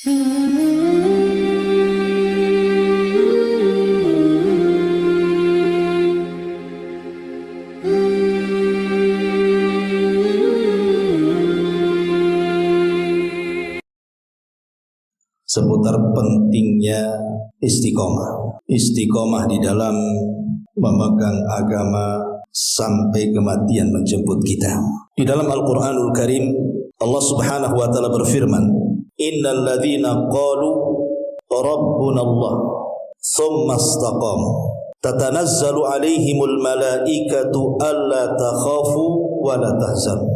Seputar pentingnya istiqomah. Istiqomah di dalam memegang agama sampai kematian menjemput kita. Di dalam Al-Quranul Karim, Allah Subhanahu wa ta'ala berfirman, Innal ladzina qalu Rabbuna Allah thumma istaqamu tatanazzalu alaihimul malaikatu alla takhafu wa la tahzanu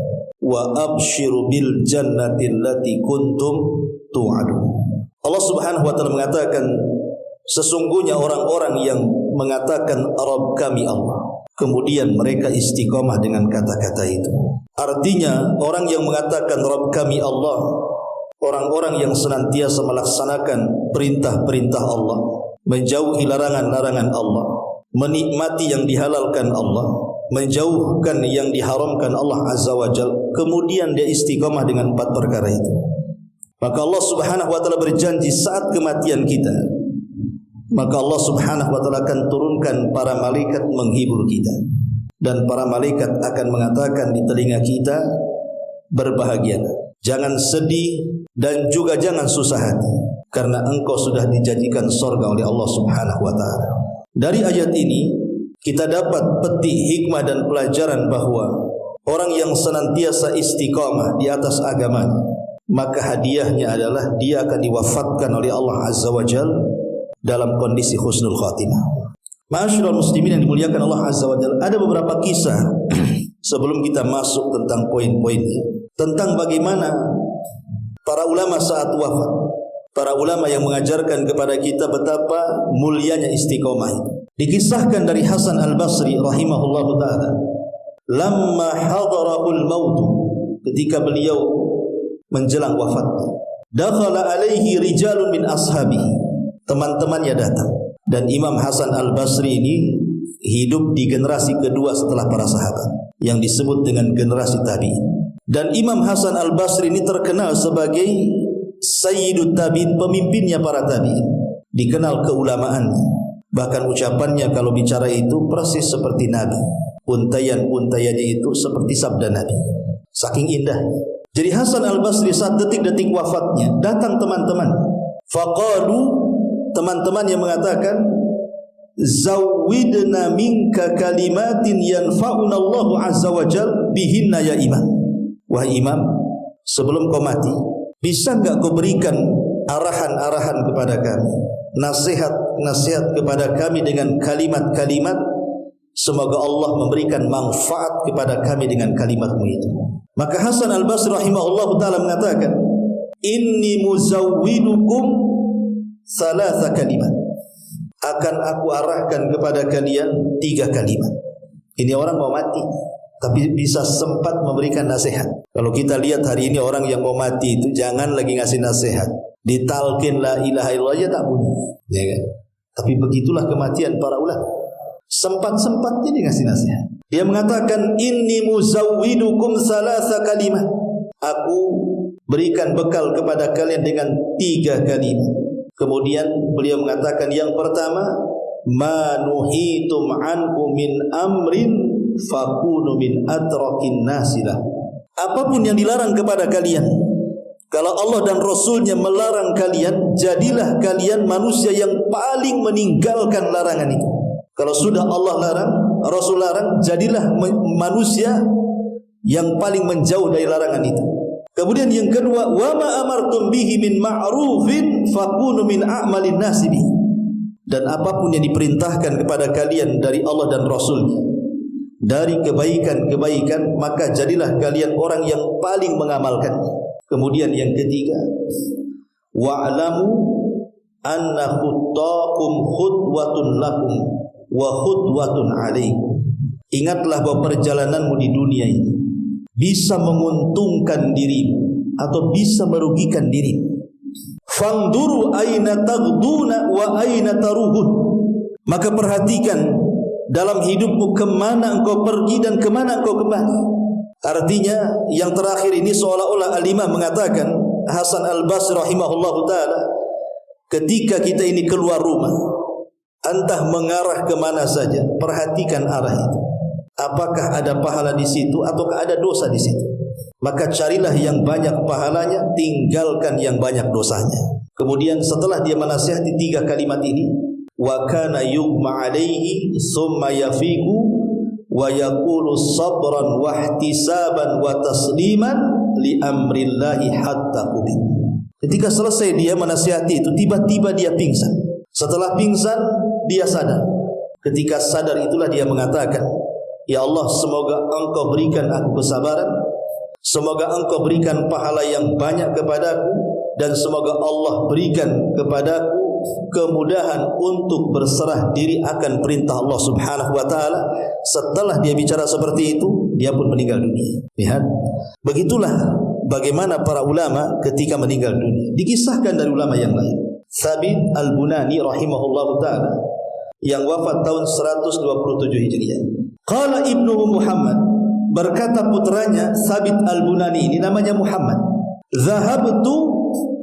wa abshiru bil jannati allati kuntum tu'adun. Allah Subhanahu wa ta'ala mengatakan, sesungguhnya orang-orang yang mengatakan Rabb kami Allah, kemudian mereka istiqomah dengan kata-kata itu. Artinya orang yang mengatakan Rabb kami Allah, orang-orang yang senantiasa melaksanakan perintah-perintah Allah, menjauhi larangan-larangan Allah, menikmati yang dihalalkan Allah, menjauhkan yang diharamkan Allah Azza wa Jalla, kemudian dia istiqomah dengan 4 perkara itu. Maka Allah Subhanahu wa ta'ala berjanji saat kematian kita, maka Allah Subhanahu wa ta'ala akan turunkan para malaikat menghibur kita, dan para malaikat akan mengatakan di telinga kita, berbahagialah, jangan sedih dan juga jangan susah hati, karena engkau sudah dijanjikan surga oleh Allah Subhanahu wa ta'ala. Dari ayat ini kita dapat petik hikmah dan pelajaran bahwa orang yang senantiasa istiqamah di atas agamanya, maka hadiahnya adalah dia akan diwafatkan oleh Allah Azza wa Jalla dalam kondisi husnul khatimah. Ma'asyiral muslimin yang dimuliakan Allah Azza wa Jalla, ada beberapa kisah sebelum kita masuk tentang poin-poinnya, tentang bagaimana para ulama saat wafat, para ulama yang mengajarkan kepada kita betapa mulianya istiqomah itu. Dikisahkan dari Hasan Al-Basri rahimahullahu ta'ala, lamma hadarahul maut, ketika beliau menjelang wafatnya, dakhala alaihi rijalun min ashabihi, teman-temannya datang. Dan Imam Hasan Al-Basri ini hidup di generasi kedua setelah para sahabat, yang disebut dengan generasi tabi'in. Dan Imam Hasan Al-Basri ini terkenal sebagai Sayyidut Tabi'in, pemimpinnya para tabi'in, dikenal keulamaannya. Bahkan ucapannya kalau bicara itu persis seperti Nabi, untayan-untayannya itu seperti sabda Nabi, saking indahnya. Jadi Hasan Al-Basri saat detik-detik wafatnya datang teman-teman. Faqalu, teman-teman yang mengatakan, zawwidna minka kalimatin yanfa'una Allah Azza wa Jalla bihinna ya imam. Wahai imam, sebelum kau mati, bisa enggak kau berikan arahan-arahan kepada kami, nasihat-nasihat kepada kami dengan kalimat-kalimat, semoga Allah memberikan manfaat kepada kami dengan kalimatmu itu. Maka Hasan Al-Basri rahimahullah ta'ala mengatakan, inni muzawwidukum salasa kalimat, akan aku arahkan kepada kalian 3 kalimat. Ini orang mau mati tapi bisa sempat memberikan nasihat. Kalau kita lihat hari ini orang yang mau mati itu jangan lagi ngasih nasihat, ditalkin la ilaha illallah aja tak bunyi, ya kan? Tapi begitulah kematian para ulama, sempat-sempatnya dia ngasih nasihat. Dia mengatakan, inni muzawwidukum salasa kalimat, aku berikan bekal kepada kalian dengan 3 kalimat. Kemudian beliau mengatakan, yang pertama, ma nuhitum anhu min amrin fakunu min atrakin nasilah. Apapun yang dilarang kepada kalian, kalau Allah dan Rasulnya melarang kalian, jadilah kalian manusia yang paling meninggalkan larangan itu. Kalau sudah Allah larang, Rasul larang, jadilah manusia yang paling menjauh dari larangan itu. Kemudian yang kedua, wa ma amartum bihi min ma'rufin fakunu min a'malin nasi bihi. Dan apapun yang diperintahkan kepada kalian dari Allah dan Rasulnya, dari kebaikan-kebaikan, maka jadilah kalian orang yang paling mengamalkan. Kemudian yang ketiga, wa'lamu anna khutta'um khutwatun lakum wa khutwatun alaikum. Ingatlah bahwa perjalananmu di dunia ini bisa menguntungkan dirimu atau bisa merugikan dirimu. Fanduru aina taghduna wa aina taruhun. Maka perhatikan dalam hidupmu kemana engkau pergi dan kemana engkau kembali. Artinya yang terakhir ini seolah-olah Al-Imam mengatakan, Hasan Al-Basri rahimahullahu taala, ketika kita ini keluar rumah, entah mengarah kemana saja, perhatikan arah itu. Apakah ada pahala di situ ataukah ada dosa di situ? Maka carilah yang banyak pahalanya, tinggalkan yang banyak dosanya. Kemudian setelah dia menasihati 3 kalimat ini, wa kana yughma alaihi summa yafiqu wa yaqulu sabran wa ihtisaban wa tasliman li amrillahi hatta qubid. Ketika selesai dia menasihati itu, tiba-tiba dia pingsan. Setelah pingsan, dia sadar. Ketika sadar itulah dia mengatakan, ya Allah, semoga Engkau berikan aku kesabaran, semoga Engkau berikan pahala yang banyak kepadaku, dan semoga Allah berikan kepadaku kemudahan untuk berserah diri akan perintah Allah Subhanahu wa taala. Setelah dia bicara seperti itu, dia pun meninggal dunia. Lihat, begitulah bagaimana para ulama ketika meninggal dunia. Dikisahkan dari ulama yang lain. Thabit Al-Bunani rahimahullahu taala yang wafat tahun 127 Hijriah. Qala ibnuhu Muhammad, berkata putranya Thabit Al-Bunani, ini namanya Muhammad, "Zahabtu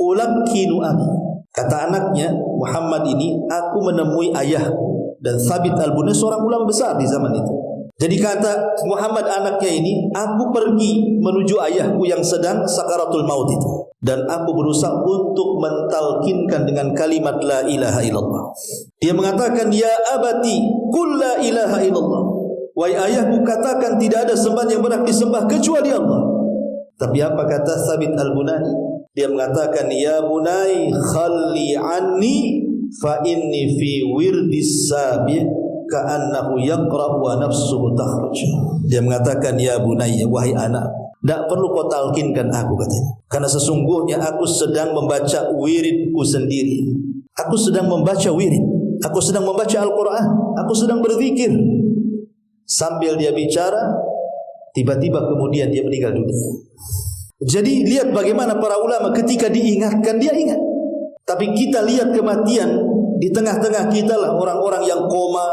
ulakkinu abi." Kata anaknya Muhammad ini, aku menemui ayahku. Dan Thabit Al-Bunani seorang ulama besar di zaman itu. Jadi kata Muhammad anaknya ini, aku pergi menuju ayahku yang sedang sakaratul maut itu, dan aku berusaha untuk mentalkinkan dengan kalimat la ilaha illallah. Dia mengatakan, ya abati qul la ilaha illallah. Wahai ayahku, katakan tidak ada sembahan yang berhak disembah kecuali Allah. Tapi apa kata Thabit Al-Bunani? Dia mengatakan, ya bunai khalli anni fa inni fi wirdis sabi' ka'annahu yaqra wa nafsuhu takhruj. Dia mengatakan, ya bunai, wahai anak, tidak perlu kau talkinkan aku, katanya, karena sesungguhnya aku sedang membaca wiridku sendiri. Aku sedang membaca wirid, aku sedang membaca Al-Quran, aku sedang berzikir. Sambil dia bicara, tiba-tiba kemudian dia meninggal dunia. Jadi lihat bagaimana para ulama ketika diingatkan dia ingat. Tapi kita lihat kematian di tengah-tengah kita lah orang-orang yang koma,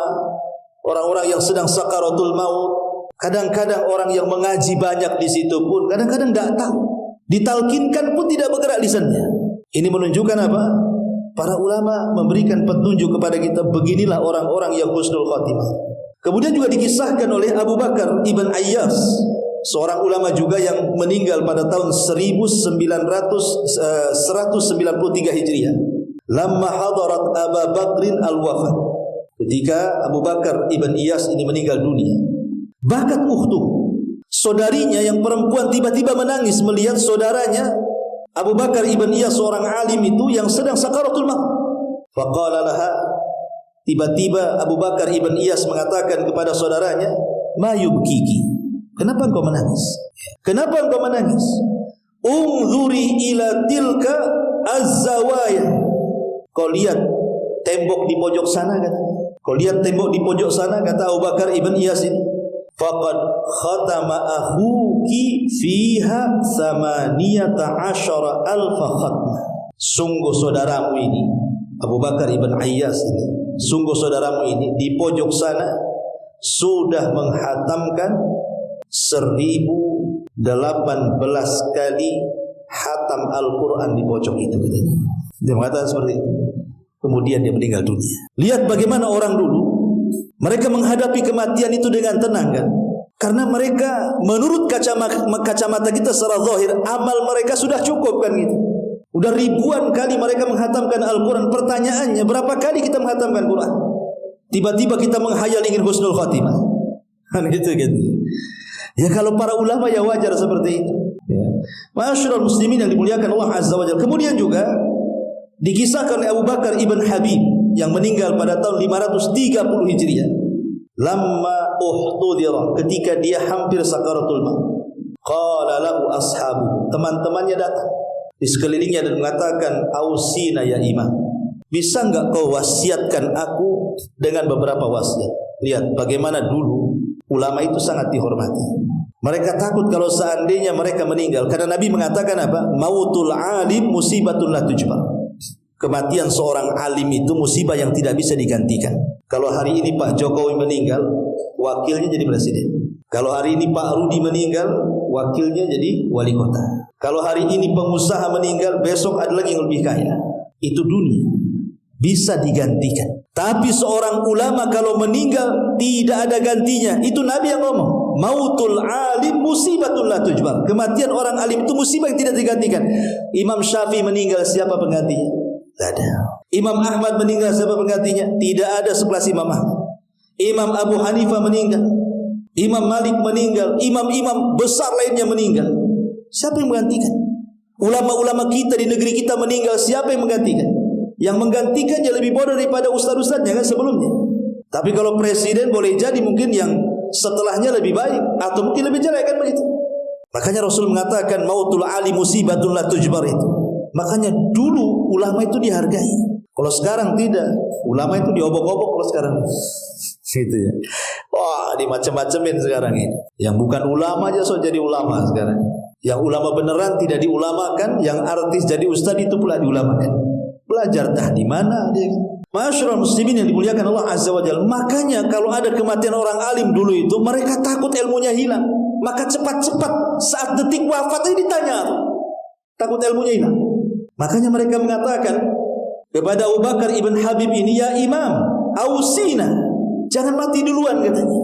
orang-orang yang sedang sakaratul maut. Kadang-kadang orang yang mengaji banyak di situ pun kadang-kadang tidak tahu. Ditalkinkan pun tidak bergerak lisannya. Ini menunjukkan apa? Para ulama memberikan petunjuk kepada kita, beginilah orang-orang yang husnul khatimah. Kemudian juga dikisahkan oleh Abu Bakar Ibn Ayyas, seorang ulama juga yang meninggal pada tahun 193 Hijriah. Lamma hadarat Abu Bakrin al-wafat. Ketika Abu Bakar Ibn Iyas ini meninggal dunia, bakat ukhtuh, saudarinya yang perempuan tiba-tiba menangis melihat saudaranya Abu Bakar Ibn Iyas, seorang alim itu yang sedang sakaratul maut. Faqala laha, tiba-tiba Abu Bakar Ibn Iyas mengatakan kepada saudaranya, ma yubkiki, kenapa engkau menangis? Kenapa engkau menangis? Unzuri ila tilka az-zawaya. Kau lihat tembok di pojok sana, kata. Kau lihat tembok di pojok sana, kata Abu Bakar Ibn Iyas ini. Faqad khatama akhuki fiha 18,000 khatmah. Sungguh saudaramu ini, Abu Bakar Ibn Iyas ini, sungguh saudaramu ini di pojok sana sudah menghatamkan 1018 kali hatam Al-Quran di pojok itu, katanya. Dia mengatakan seperti itu. Kemudian dia meninggal dunia. Lihat bagaimana orang dulu, mereka menghadapi kematian itu dengan tenang, kan? Karena mereka menurut kacamata kita secara zahir, amal mereka sudah cukup, kan gitu. Udah ribuan kali mereka menghatamkan Al-Quran. Pertanyaannya, berapa kali kita menghatamkan Quran? Tiba-tiba kita menghayal ingin husnul khatimah, kan gitu. Ya kalau para ulama ya wajar seperti itu. Ya. Ma'asyiral muslimin yang dimuliakan Allah Azza wa Jalla. Kemudian juga dikisahkan oleh Abu Bakar Ibn Habib yang meninggal pada tahun 530 Hijriah. Lamma uhtudira, ketika dia hampir sakaratul maut. Qala lahu ashabu, teman-temannya datang di sekelilingnya dan mengatakan, ausina ya imam, bisa enggak kau wasiatkan aku dengan beberapa wasiat? Lihat bagaimana dulu ulama itu sangat dihormati. Mereka takut kalau seandainya mereka meninggal, karena Nabi mengatakan apa? Mautul alim musibatun la tujbar. Kematian seorang alim itu musibah yang tidak bisa digantikan. Kalau hari ini Pak Jokowi meninggal, wakilnya jadi presiden. Kalau hari ini Pak Rudi meninggal, wakilnya jadi wali kota. Kalau hari ini pengusaha meninggal, besok ada lagi yang lebih kaya. Itu dunia, bisa digantikan. Tapi seorang ulama kalau meninggal tidak ada gantinya. Itu Nabi yang ngomong, mautul alim musibatun la tujbar. Kematian orang alim itu musibah yang tidak digantikan. Imam Syafi'i meninggal, siapa penggantinya? Tidak ada. Imam Ahmad meninggal, siapa penggantinya? Tidak ada sekelas Imam Ahmad. Imam Abu Hanifah meninggal, Imam Malik meninggal, imam-imam besar lainnya meninggal. Siapa yang menggantikan? Ulama-ulama kita di negeri kita meninggal, siapa yang menggantikan? Yang menggantikannya lebih bodoh daripada ustaz-ustaznya kan sebelumnya. Tapi kalau presiden boleh jadi mungkin yang setelahnya lebih baik atau mungkin lebih jelek kan begitu. Makanya Rasul mengatakan mautul alim musibatun la tujbar itu. Makanya dulu ulama itu dihargai. Kalau sekarang tidak, ulama itu diobok-obok kalau sekarang. Gitu ya. Wah, dimacam-macamin sekarang ini. Yang bukan ulama aja so jadi ulama sekarang. Yang ulama beneran tidak diulamakan, yang artis jadi ustaz itu pula diulamakan. Belajar tah di mana dia? Masyarul muslimin yang dimuliakan Allah Azza wa Jalla. Makanya kalau ada kematian orang alim dulu itu, mereka takut ilmunya hilang. Maka cepat-cepat saat detik wafat ini ditanya. Takut ilmunya hilang. Makanya mereka mengatakan kepada Abu Bakar ibn Habib ini, ya Imam, ausina, jangan mati duluan katanya.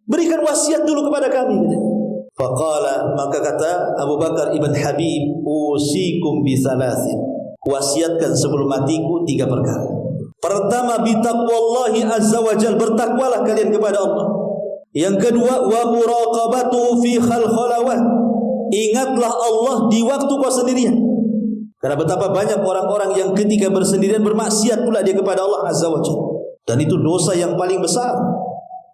Berikan wasiat dulu kepada kami katanya. Faqala, maka kata Abu Bakar ibn Habib, usikum bisalasin. Wasiatkan sebelum matiku 3 perkara. Pertama, bitaqwallahi azza wa jalla, bertakwalah kalian kepada Allah. Yang kedua, wa muraqabatuhu fi khalkhalawat, ingatlah Allah di waktu kau sendirian. Karena betapa banyak orang-orang yang ketika bersendirian bermaksiat pula dia kepada Allah azza wa jalla. Dan itu dosa yang paling besar.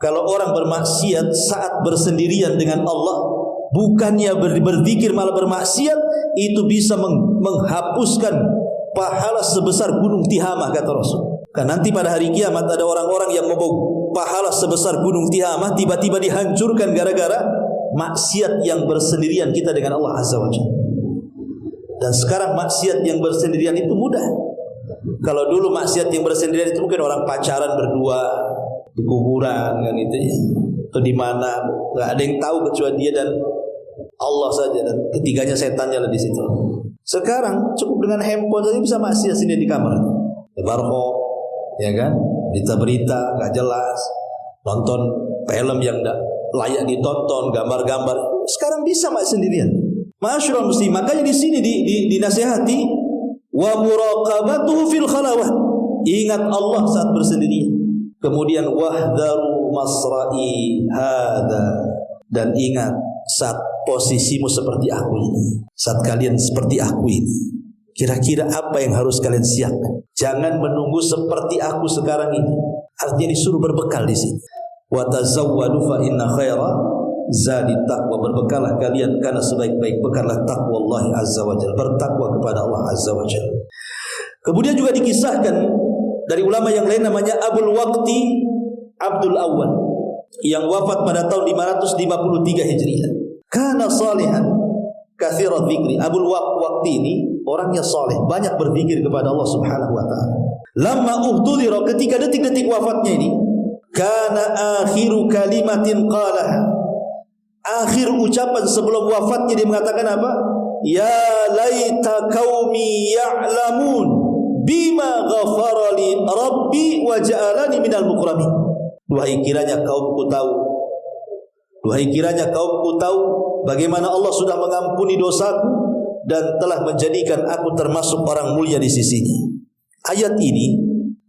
Kalau orang bermaksiat saat bersendirian dengan Allah, bukannya berzikir malah bermaksiat, itu bisa menghapuskan pahala sebesar gunung Tihamah kata Rasul. Kan nanti pada hari kiamat ada orang-orang yang membawa pahala sebesar gunung Tihamah tiba-tiba dihancurkan gara-gara maksiat yang bersendirian kita dengan Allah Azza wa Jalla. Dan sekarang maksiat yang bersendirian itu mudah. Kalau dulu maksiat yang bersendirian itu mungkin orang pacaran berdua di kuburan kan itu ya. Atau di mana enggak ada yang tahu kecuali dia dan Allah saja, dan ketiganya setannya lah di situ. Sekarang cukup dengan handphone saja bisa maksiat sendiri di kamar. Barho, ya kan? Berita-berita enggak jelas, nonton film yang enggak layak ditonton, gambar-gambar. Sekarang bisa maksiat sendirian. Masyarul muslim, makanya di sini dinasihati wa muraqabatuhu fil khalawah. Ingat Allah saat bersendirian. Kemudian wahdharu masra'i hadza, dan ingat saat posisimu seperti aku ini, saat kalian seperti aku ini, kira-kira apa yang harus kalian siapkan? Jangan menunggu seperti aku sekarang ini. Artinya disuruh berbekal di sini. Wa tazawwadu fa inna khaira zadi taqwa, berbekallah kalian karena sebaik-baik bekallah takwa Allah Azza wa Jalla, bertakwa kepada Allah Azza wa Jalla. Kemudian juga dikisahkan dari ulama yang lain namanya Abul Waqti Abdul Awwal yang wafat pada tahun 553 Hijriah. Kana salihan katsiran dzikri. Abul Waqti ini orangnya saleh, banyak berzikir kepada Allah Subhanahu wa taala. Lamma uhtudira, ketika detik-detik wafatnya ini, kana akhiru kalimatin qalaha, akhir ucapan sebelum wafatnya dia mengatakan apa? Ya laita qaumi ya'lamun bima ghafara li rabbi wa ja'alani minal mukramin. Duhai kiranya kaumku tahu, duhai kiranya kaumku tahu bagaimana Allah sudah mengampuni dosaku dan telah menjadikan aku termasuk orang mulia di sisinya. Ayat ini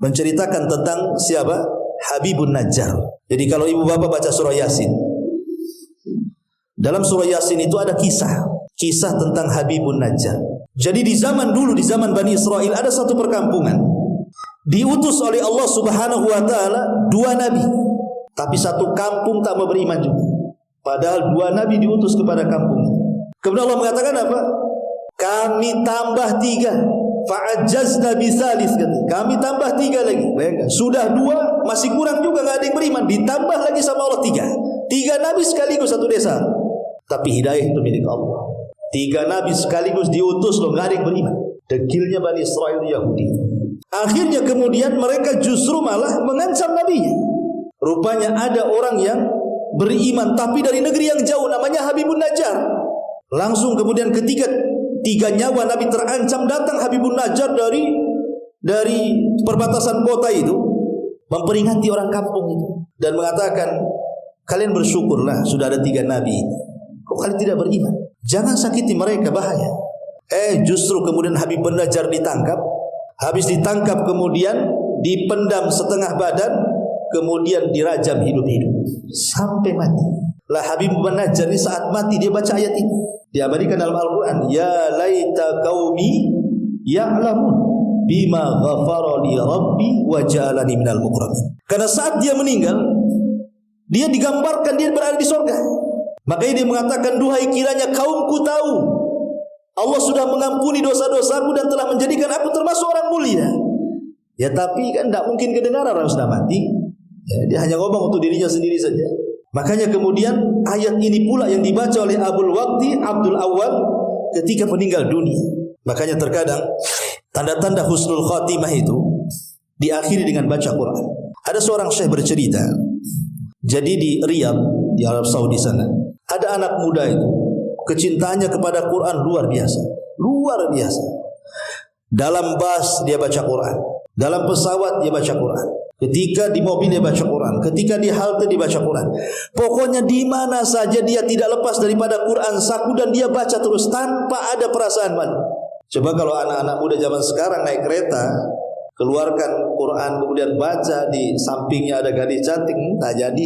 menceritakan tentang siapa? Habibun Najjar. Jadi kalau ibu bapak baca surah Yasin, dalam surah Yasin itu ada kisah tentang Habibun Najjar. Jadi di zaman dulu, di zaman Bani Israel, ada satu perkampungan diutus oleh Allah Subhanahu wa taala 2 nabi, tapi satu kampung tak mau beriman juga. Padahal 2 nabi diutus kepada kampung. Kemudian Allah mengatakan apa? Kami tambah 3. Fa'ajjazna bisalis, kami tambah 3 lagi. Bayangkan, sudah 2 masih kurang juga, enggak ada yang beriman, ditambah lagi sama Allah 3 nabi sekaligus satu desa. Tapi hidayah itu milik Allah. 3 nabi sekaligus diutus loh, enggak ada yang beriman. Dekilnya Bani Israel Yahudi. Akhirnya kemudian mereka justru malah mengancam nabinya. Rupanya ada orang yang beriman tapi dari negeri yang jauh, namanya Habibun Najjar. Langsung kemudian ketika 3 nyawa Nabi terancam, datang Habibun Najjar dari perbatasan kota itu, memperingati orang kampung itu dan mengatakan, kalian bersyukurlah sudah ada 3 nabi. Kok kalian tidak beriman? Jangan sakiti mereka, bahaya. Justru kemudian Habibun Najjar ditangkap. Habis ditangkap kemudian dipendam setengah badan, kemudian dirajam hidup-hidup sampai mati. Lah Habibun Najjar ini saat mati dia baca ayat ini. Diabadikan dalam Al-Quran, ya laita qaumi ya'lamun bima ghafara li rabbi wa ja'alani minal mukramin. Karena saat dia meninggal, dia digambarkan dia berada di surga. Makanya dia mengatakan, duhai kiranya kaumku tahu Allah sudah mengampuni dosa-dosaku dan telah menjadikan aku termasuk orang mulia. Ya tapi kan tidak mungkin kedengaran orang sudah mati. Ya, dia hanya ngomong untuk dirinya sendiri saja. Makanya kemudian ayat ini pula yang dibaca oleh Abul Waqti Abdul Awwal ketika meninggal dunia. Makanya terkadang tanda-tanda husnul khatimah itu diakhiri dengan baca Quran. Ada seorang syekh bercerita, jadi di Riyadh di Arab Saudi sana, ada anak muda itu kecintaannya kepada Quran luar biasa. Luar biasa. Dalam bus dia baca Quran, dalam pesawat dia baca Quran, ketika di mobil dia baca Quran, ketika di halte dia baca Quran. Pokoknya di mana saja dia tidak lepas daripada Quran saku dan dia baca terus tanpa ada perasaan malu. Coba kalau anak-anak muda zaman sekarang naik kereta, keluarkan Quran kemudian baca, di sampingnya ada gadis cantik, tak jadi.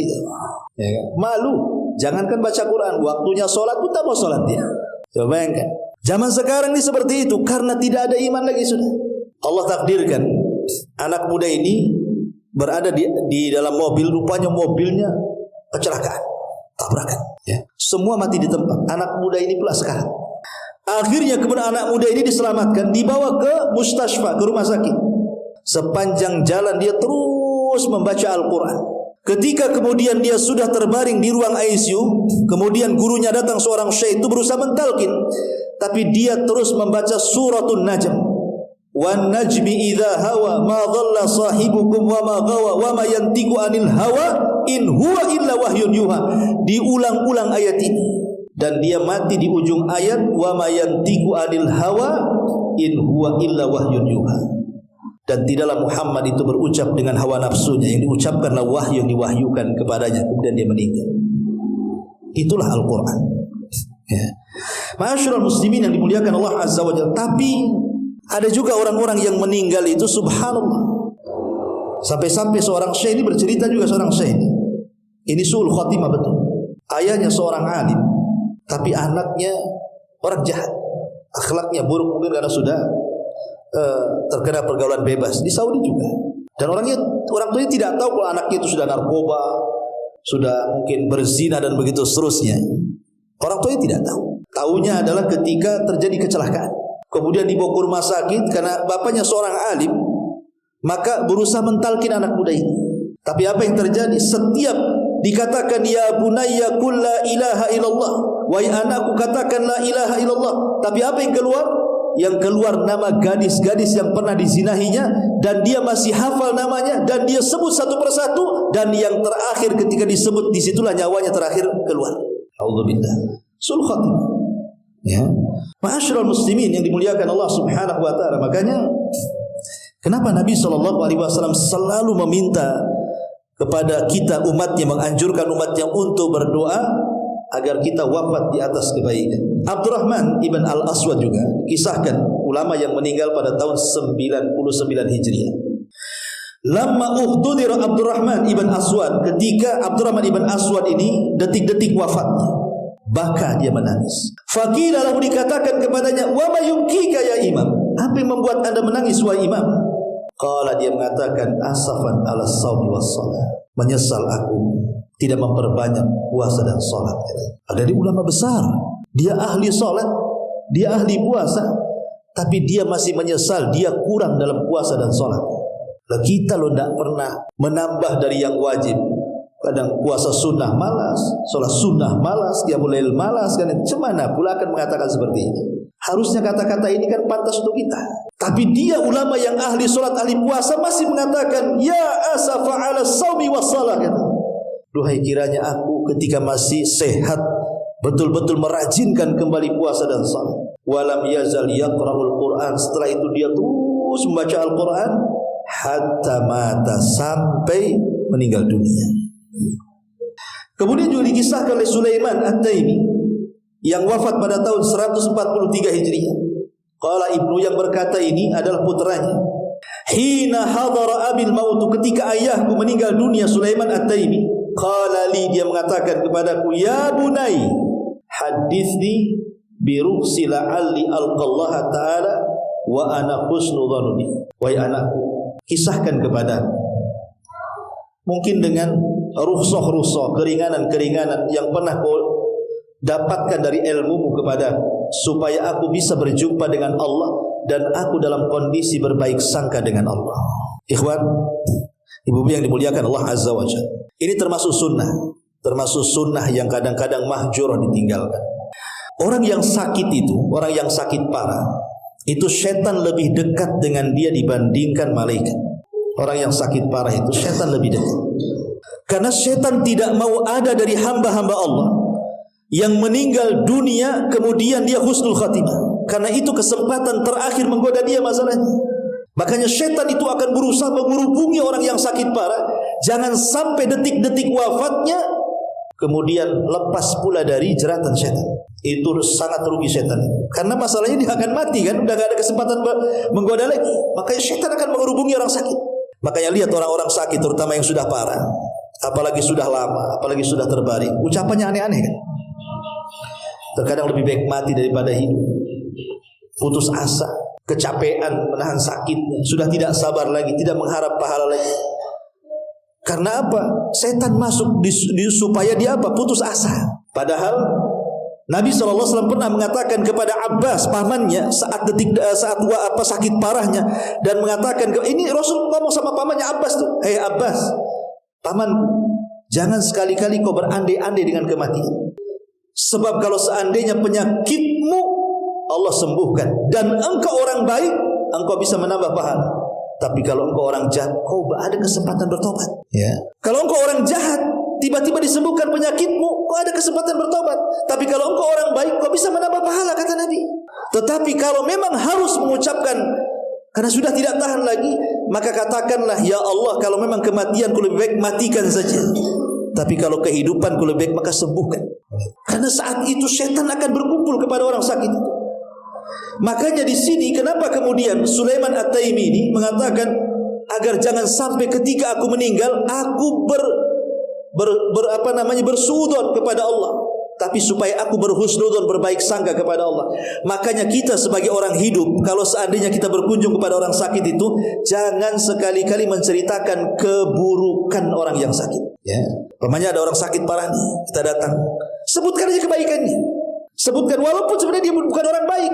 Ya kan? Malu. Jangankan baca Quran, waktunya sholat pun tak mau sholat dia. Coba bayangkan. Zaman sekarang ini seperti itu karena tidak ada iman lagi sudah. Allah takdirkan anak muda ini berada di dalam mobil, rupanya mobilnya kecelakaan, tabrakan. Ya. Semua mati di tempat. Anak muda ini pula sekarang. Akhirnya kemudian anak muda ini diselamatkan, dibawa ke mustasfa, ke rumah sakit. Sepanjang jalan dia terus membaca Al-Quran. Ketika kemudian dia sudah terbaring di ruang ICU, kemudian gurunya datang, seorang syekh itu berusaha mentalkin, tapi dia terus membaca suratul Najm. Wan najmi idza hawa ma dhalla sahibukum wa ma ghawa wa ma yantiqu anil hawa in huwa illa wahyun yuha. Diulang-ulang ayat ini dan dia mati di ujung ayat wa ma yantiqu anil hawa in huwa illa wahyun yuha. Dan tidaklah Muhammad itu berucap dengan hawa nafsunya, yang diucapkanlah wahyu yang diwahyukan kepadanya, kemudian dia meninggal. Itulah Al-Quran. Ya. Ma'asyiral muslimin yang dimuliakan Allah Azza wa Jalla. Tapi ada juga orang-orang yang meninggal itu subhanallah. Sampai-sampai seorang syekh ini bercerita juga, seorang syekh ini suul khatimah betul. Ayahnya seorang alim, tapi anaknya orang jahat, akhlaknya buruk, mungkin karena sudah terkena pergaulan bebas di Saudi juga. Dan orang tuanya tidak tahu kalau anaknya itu sudah narkoba, sudah mungkin berzina dan begitu seterusnya. Orang tuanya tidak tahu. Taunya adalah ketika terjadi kecelakaan, kemudian dibawa ke rumah sakit karena bapaknya seorang alim, maka berusaha mentalkin anak muda ini. Tapi apa yang terjadi? Setiap dikatakan ya bunayya qul la ilaha illallah, wahai anakku katakan la ilaha illallah, tapi apa yang keluar? Yang keluar nama gadis-gadis yang pernah dizinahinya, dan dia masih hafal namanya dan dia sebut satu persatu, dan yang terakhir ketika disebut disitulah nyawanya terakhir keluar. Auzubillah. Sul khatimah. Ya. Ma'asyiral muslimin yang dimuliakan Allah Subhanahu wa taala. Makanya kenapa Nabi SAW selalu meminta kepada kita umatnya, menganjurkan umatnya untuk berdoa agar kita wafat di atas kebaikan. Abdurrahman ibn al-Aswad juga kisahkan, ulama yang meninggal pada tahun 99 Hijriah. Lama uhdudira Abdurrahman ibn Aswad, ketika Abdurrahman ibn Aswad ini detik-detik wafatnya, baka dia menangis. Faqila lahu, dikatakan kepadanya, wa ma yumkika ya imam, apa yang membuat anda menangis wahai imam? Qala, dia mengatakan, asafan ala shaumi was shalah, menyesal aku tidak memperbanyak puasa dan salat. Ada di ulama besar, dia ahli salat, dia ahli puasa, tapi dia masih menyesal dia kurang dalam puasa dan salat. Lah kita lo tidak pernah menambah dari yang wajib. Kadang puasa sunnah malas, salat sunnah malas, qiyamul lail malas, kan cemana pula akan mengatakan seperti ini. Harusnya kata-kata ini kan pantas untuk kita. Tapi dia ulama yang ahli salat, ahli puasa masih mengatakan ya asafa ala shaumi was shalah. Duhai kiranya aku ketika masih sehat betul-betul merajinkan kembali puasa dan salat. Walam yazal yaqra'ul Qur'an, setelah itu dia terus membaca Al-Qur'an hatta mata, sampai meninggal dunia. Kemudian juga dikisahkan oleh Sulaiman At-Taimi yang wafat pada tahun 143 Hijriah. Qala ibnu, yang berkata ini adalah putranya. Hina hadara abil mautu, ketika ayahku meninggal dunia, Sulaiman At-Taimi, qala li, dia mengatakan kepadaku, ya bunai, hadithni bi ruqsi la'alli alqallaha ta'ala wa ana husnu dhanni. Wahai anakku, kisahkan kepada, mungkin dengan rukhsah-rukhsah, keringanan-keringanan yang pernah kau dapatkan dari ilmumu kepada, supaya aku bisa berjumpa dengan Allah dan aku dalam kondisi berbaik sangka dengan Allah. Ikhwan, ibu-ibu yang dimuliakan Allah Azza wa Jalla, ini termasuk sunnah yang kadang-kadang mahjurah, ditinggalkan. Orang yang sakit itu, orang yang sakit parah, itu setan lebih dekat dengan dia dibandingkan malaikat. Orang yang sakit parah itu setan lebih dekat, karena setan tidak mau ada dari hamba-hamba Allah yang meninggal dunia kemudian dia husnul khatimah, karena itu kesempatan terakhir menggoda dia masalahnya. Makanya setan itu akan berusaha menghubungi orang yang sakit parah, jangan sampai detik-detik wafatnya kemudian lepas pula dari jeratan setan. Itu sangat rugi setan itu, karena masalahnya dia akan mati kan, udah gak ada kesempatan menggoda lagi. Makanya setan akan menghubungi orang sakit. Makanya lihat orang-orang sakit, terutama yang sudah parah, apalagi sudah lama, apalagi sudah terbaring, ucapannya aneh-aneh kan. Terkadang lebih baik mati daripada hidup. Putus asa, kecapean menahan sakitnya, sudah tidak sabar lagi, tidak mengharap pahala lagi. Karena apa? Setan masuk supaya dia apa? Putus asa. Padahal Nabi SAW pernah mengatakan kepada Abbas, pamannya, saat sakit parahnya, dan mengatakan, ini Rasul ngomong sama pamannya Abbas tuh, hei Abbas, pamanku, jangan sekali-kali kau berandai-andai dengan kematian. Sebab kalau seandainya penyakitmu Allah sembuhkan dan engkau orang baik, engkau bisa menambah pahala. Tapi kalau engkau orang jahat, kau ada kesempatan bertobat. Ya. Kalau engkau orang jahat, tiba-tiba disembuhkan penyakitmu, kau ada kesempatan bertobat. Tapi kalau engkau orang baik, kau bisa menambah pahala, kata Nabi. Tetapi kalau memang harus mengucapkan, karena sudah tidak tahan lagi, maka katakanlah, ya Allah, kalau memang kematianku lebih baik, matikan saja. Tapi kalau kehidupanku lebih baik, maka sembuhkan. Karena saat itu setan akan berkumpul kepada orang sakit. Makanya di sini kenapa kemudian Sulaiman At-Taimi ini mengatakan, agar jangan sampai ketika aku meninggal aku bersuudzon kepada Allah, tapi supaya aku berhusnudzon, berbaik sangka kepada Allah. Makanya kita sebagai orang hidup, kalau seandainya kita berkunjung kepada orang sakit itu, jangan sekali-kali menceritakan keburukan orang yang sakit. Ya, umpamanya ada orang sakit parah nih, kita datang, sebutkan aja kebaikannya. Sebutkan, walaupun sebenarnya dia bukan orang baik,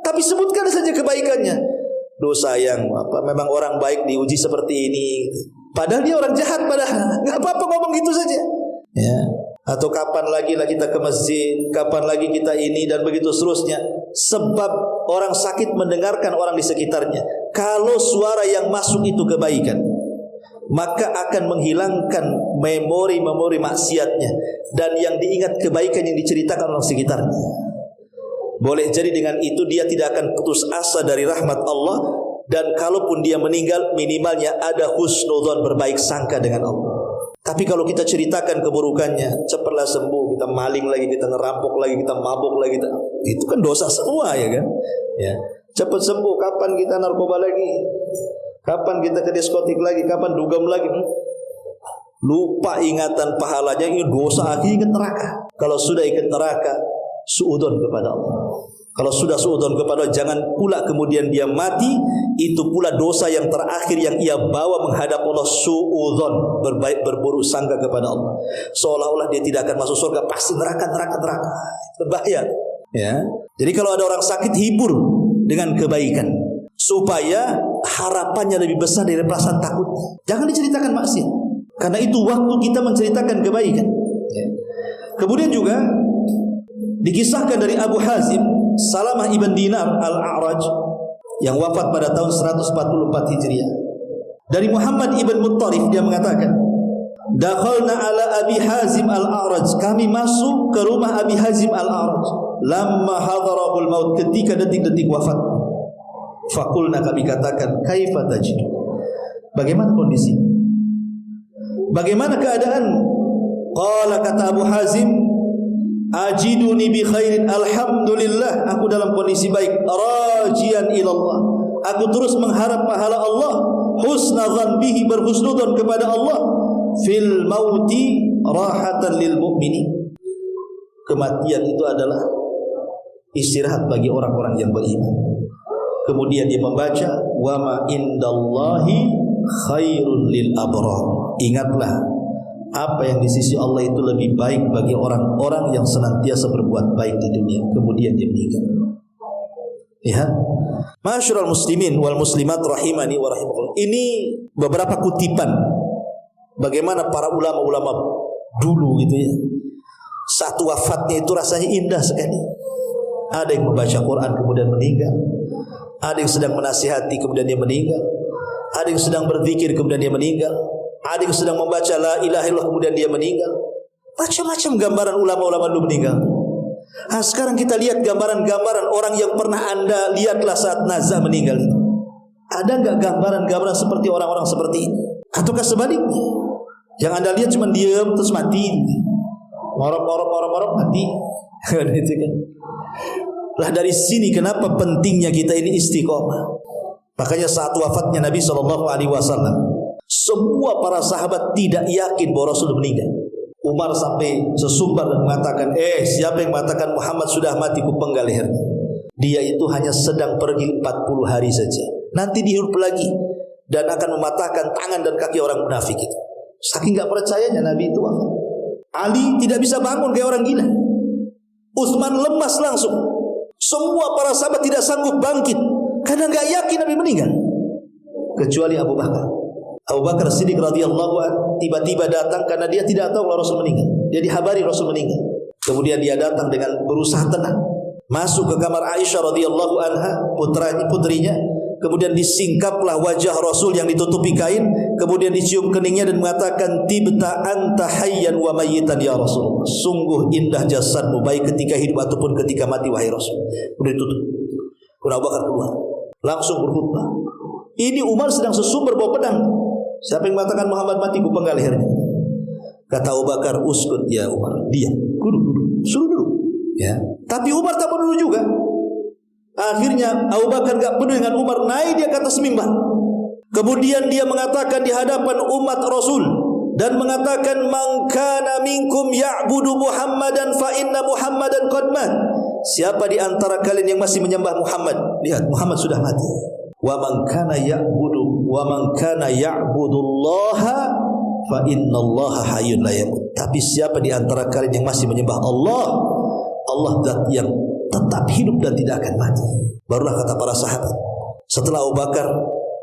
tapi sebutkan saja kebaikannya. Duh sayang, memang orang baik diuji seperti ini. Padahal dia orang jahat, padahal nggak apa-apa ngomong gitu saja. Ya. Atau kapan lagi lah kita ke masjid, kapan lagi kita ini, dan begitu seterusnya. Sebab orang sakit mendengarkan orang di sekitarnya. Kalau suara yang masuk itu kebaikan, maka akan menghilangkan memori-memori maksiatnya, dan yang diingat kebaikan yang diceritakan orang sekitarnya. Boleh jadi dengan itu dia tidak akan putus asa dari rahmat Allah, dan kalaupun dia meninggal minimalnya ada husnudzon, berbaik sangka dengan Allah. Tapi kalau kita ceritakan keburukannya, cepatlah sembuh, kita maling lagi, kita ngerampok lagi, kita mabuk lagi, itu kan dosa semua, ya kan? Ya, cepat sembuh. Kapan kita narkoba lagi? Kapan kita ke diskotik lagi? Kapan dugem lagi? Lupa ingatan pahalanya, ini dosa lagi, ingat neraka. Kalau sudah ingat neraka, suudzon kepada Allah. Kalau sudah suudzon kepada Allah, jangan pula kemudian dia mati, itu pula dosa yang terakhir yang ia bawa menghadap Allah, suudzon, berburuk sangka kepada Allah. Seolah-olah dia tidak akan masuk surga, pasti neraka. Berbahaya. Ya. Jadi kalau ada orang sakit, hibur dengan kebaikan, supaya harapannya lebih besar dari perasaan takutnya. Jangan diceritakan maksiat, karena itu waktu kita menceritakan kebaikan. Ya. Kemudian juga dikisahkan dari Abu Hazim Salamah ibn Dinar Al-A'raj yang wafat pada tahun 144 Hijriah. Dari Muhammad ibn Muttarif, dia mengatakan, dakhalna ala Abi Hazim al-A'raj, kami masuk ke rumah Abi Hazim al-A'raj lamma hadarahul maut, ketika detik-detik wafat. Faqulna, kami katakan, kaifa tajid, bagaimana kondisi, bagaimana keadaan? Qala, kata Abu Hazim, ajiduni bi khairin, alhamdulillah, aku dalam kondisi baik, rajian ilallah, aku terus mengharap pahala Allah, husna dzanbihi, berhusnudzon kepada Allah, fil mauti rahatan lil mu'minin, kematian itu adalah istirahat bagi orang-orang yang beriman. Kemudian dia membaca, wa ma indallahi khairul lil abrar, ingatlah apa yang di sisi Allah itu lebih baik bagi orang-orang yang senantiasa berbuat baik di dunia. Kemudian dia meninggal. Lihat, masyarul muslimin wal muslimat rahimani wa rahimakumullah. Ini beberapa kutipan bagaimana para ulama-ulama dulu gitu ya. Satu wafatnya itu rasanya indah sekali. Ada yang membaca Quran kemudian meninggal. Ada yang sedang menasihati kemudian dia meninggal. Ada yang sedang berzikir kemudian dia meninggal. Ada yang sedang membaca la ilaha illallah kemudian dia meninggal. Macam-macam gambaran ulama-ulama dulu meninggal. Nah, sekarang kita lihat gambaran-gambaran orang yang pernah Anda lihatlah saat nazah meninggal itu. Ada enggak gambaran-gambaran seperti orang-orang seperti ini? Ataukah sebaliknya? Yang Anda lihat cuma diam terus mati. Morok mati. Itu kan. Lah dari sini kenapa pentingnya kita ini istiqomah. Makanya saat wafatnya Nabi SAW, semua para sahabat tidak yakin bahwa Rasul meninggal. Umar sampai sesumbar dan mengatakan, siapa yang mengatakan Muhammad sudah mati, kupenggal lehernya. Dia itu hanya sedang pergi 40 hari saja, nanti dihidup lagi dan akan mematahkan tangan dan kaki orang munafik itu. Saking gak percayanya Nabi itu wafat. Ali tidak bisa bangun kayak orang gila. Utsman lemas langsung. Semua para sahabat tidak sanggup bangkit karena gak yakin Nabi meninggal, kecuali Abu Bakar. Abu Bakar Siddiq radhiyallahu anhu tiba-tiba datang karena dia tidak tahu kalau Rasul meninggal. Dia dihabari Rasul meninggal. Kemudian dia datang dengan berusaha tenang, masuk ke kamar Aisyah radhiyallahu anha, putrinya. Kemudian disingkaplah wajah Rasul yang ditutupi kain, kemudian dicium keningnya dan mengatakan, tibta anta hayyan wa mayyitan ya Rasul. Sungguh indah jasadmu baik ketika hidup ataupun ketika mati wahai Rasul. Kemudian ditutup. Kemudian Abu Bakar keluar, langsung berkhutbah. Ini Umar sedang sesumber bawa pedang. Siapa yang mengatakan Muhammad mati, kupenggal lehernya. Kata Abu Bakar, uskut ya Umar, diam, duduk, suruh duduk. Ya. Tapi Umar tak mau duduk juga. Akhirnya Abu Bakar gak peduli dengan Umar, naik dia ke atas mimbar. Kemudian dia mengatakan di hadapan umat Rasul dan mengatakan, man kana minkum ya'budu Muhammadan fa inna Muhammadan qad mat. Siapa di antara kalian yang masih menyembah Muhammad, lihat Muhammad sudah mati. Wa man kana ya'budullaha fa innallaha hayyun la yamut. Tapi siapa di antara kalian yang masih menyembah Allah, Allah zat yang tetap hidup dan tidak akan mati. Barulah kata para sahabat, setelah Abu Bakar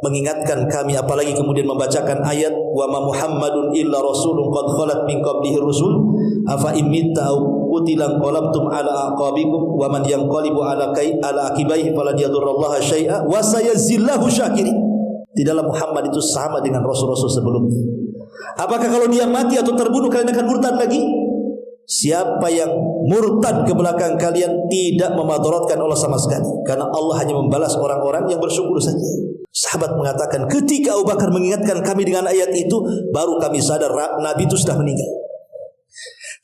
mengingatkan kami, apalagi kemudian membacakan ayat wa ma Muhammadun illa rasulun qad khalat min qablihi rusul afa imitta aw qutilan qalabtum ala aqabikum wa man yanqalibu ala akibaihi falan yadurrallaha syai'a wa sayazillahu syakirin. Tidaklah Muhammad itu sama dengan rasul-rasul sebelumnya. Apakah kalau dia mati atau terbunuh kalian akan murtad lagi? Siapa yang murtad ke belakang kalian tidak memadaratkan Allah sama sekali, karena Allah hanya membalas orang-orang yang bersyukur saja. Sahabat mengatakan, ketika Abu Bakar mengingatkan kami dengan ayat itu, baru kami sadar Nabi itu sudah meninggal.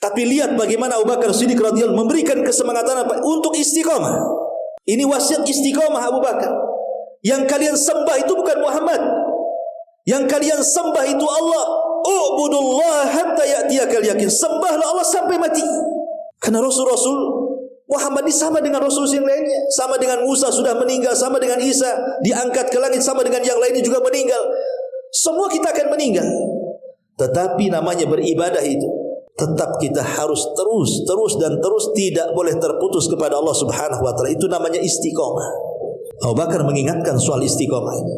Tapi lihat bagaimana Abu Bakar Siddiq radhiyallahu memberikan kesemangatan apa? Untuk istiqomah. Ini wasiat istiqomah Abu Bakar. Yang kalian sembah itu bukan Muhammad. Yang kalian sembah itu Allah. Ubudullah hatta ya'tiyakal yakin. Sembahlah Allah sampai mati. Karena Rasul-Rasul Muhammad ini sama dengan Rasul yang lainnya. Sama dengan Musa sudah meninggal, sama dengan Isa diangkat ke langit, sama dengan yang lainnya juga meninggal. Semua kita akan meninggal. Tetapi namanya beribadah itu, tetap kita harus terus dan terus, tidak boleh terputus kepada Allah Subhanahu wa taala. Itu namanya istiqomah. Abu Bakar mengingatkan soal istiqomah ini.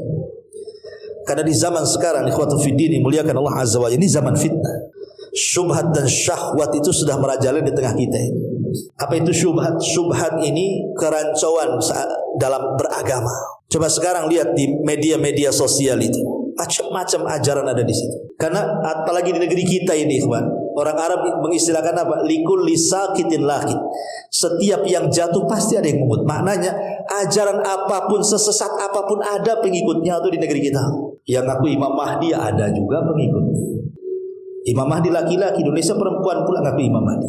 Karena di zaman sekarang, ikhwatu fiddin dimuliakan Allah Azza wa Jalla, ini zaman fitnah. Syubhat dan syahwat itu sudah merajalela di tengah kita ini. Apa itu syubhat? Syubhat ini kerancauan dalam beragama. Coba sekarang lihat di media-media sosial itu. macam-macam ajaran ada di situ. Karena apalagi di negeri kita ini, ikhwan, orang Arab mengistilahkan apa? Likul lisakitin lakit. Setiap yang jatuh pasti ada yang mengut. Maknanya ajaran apapun, sesesat apapun ada pengikutnya tuh di negeri kita. Yang ngaku Imam Mahdi ada juga pengikutnya. Imam Mahdi laki-laki, Indonesia perempuan pula ngaku Imam Mahdi.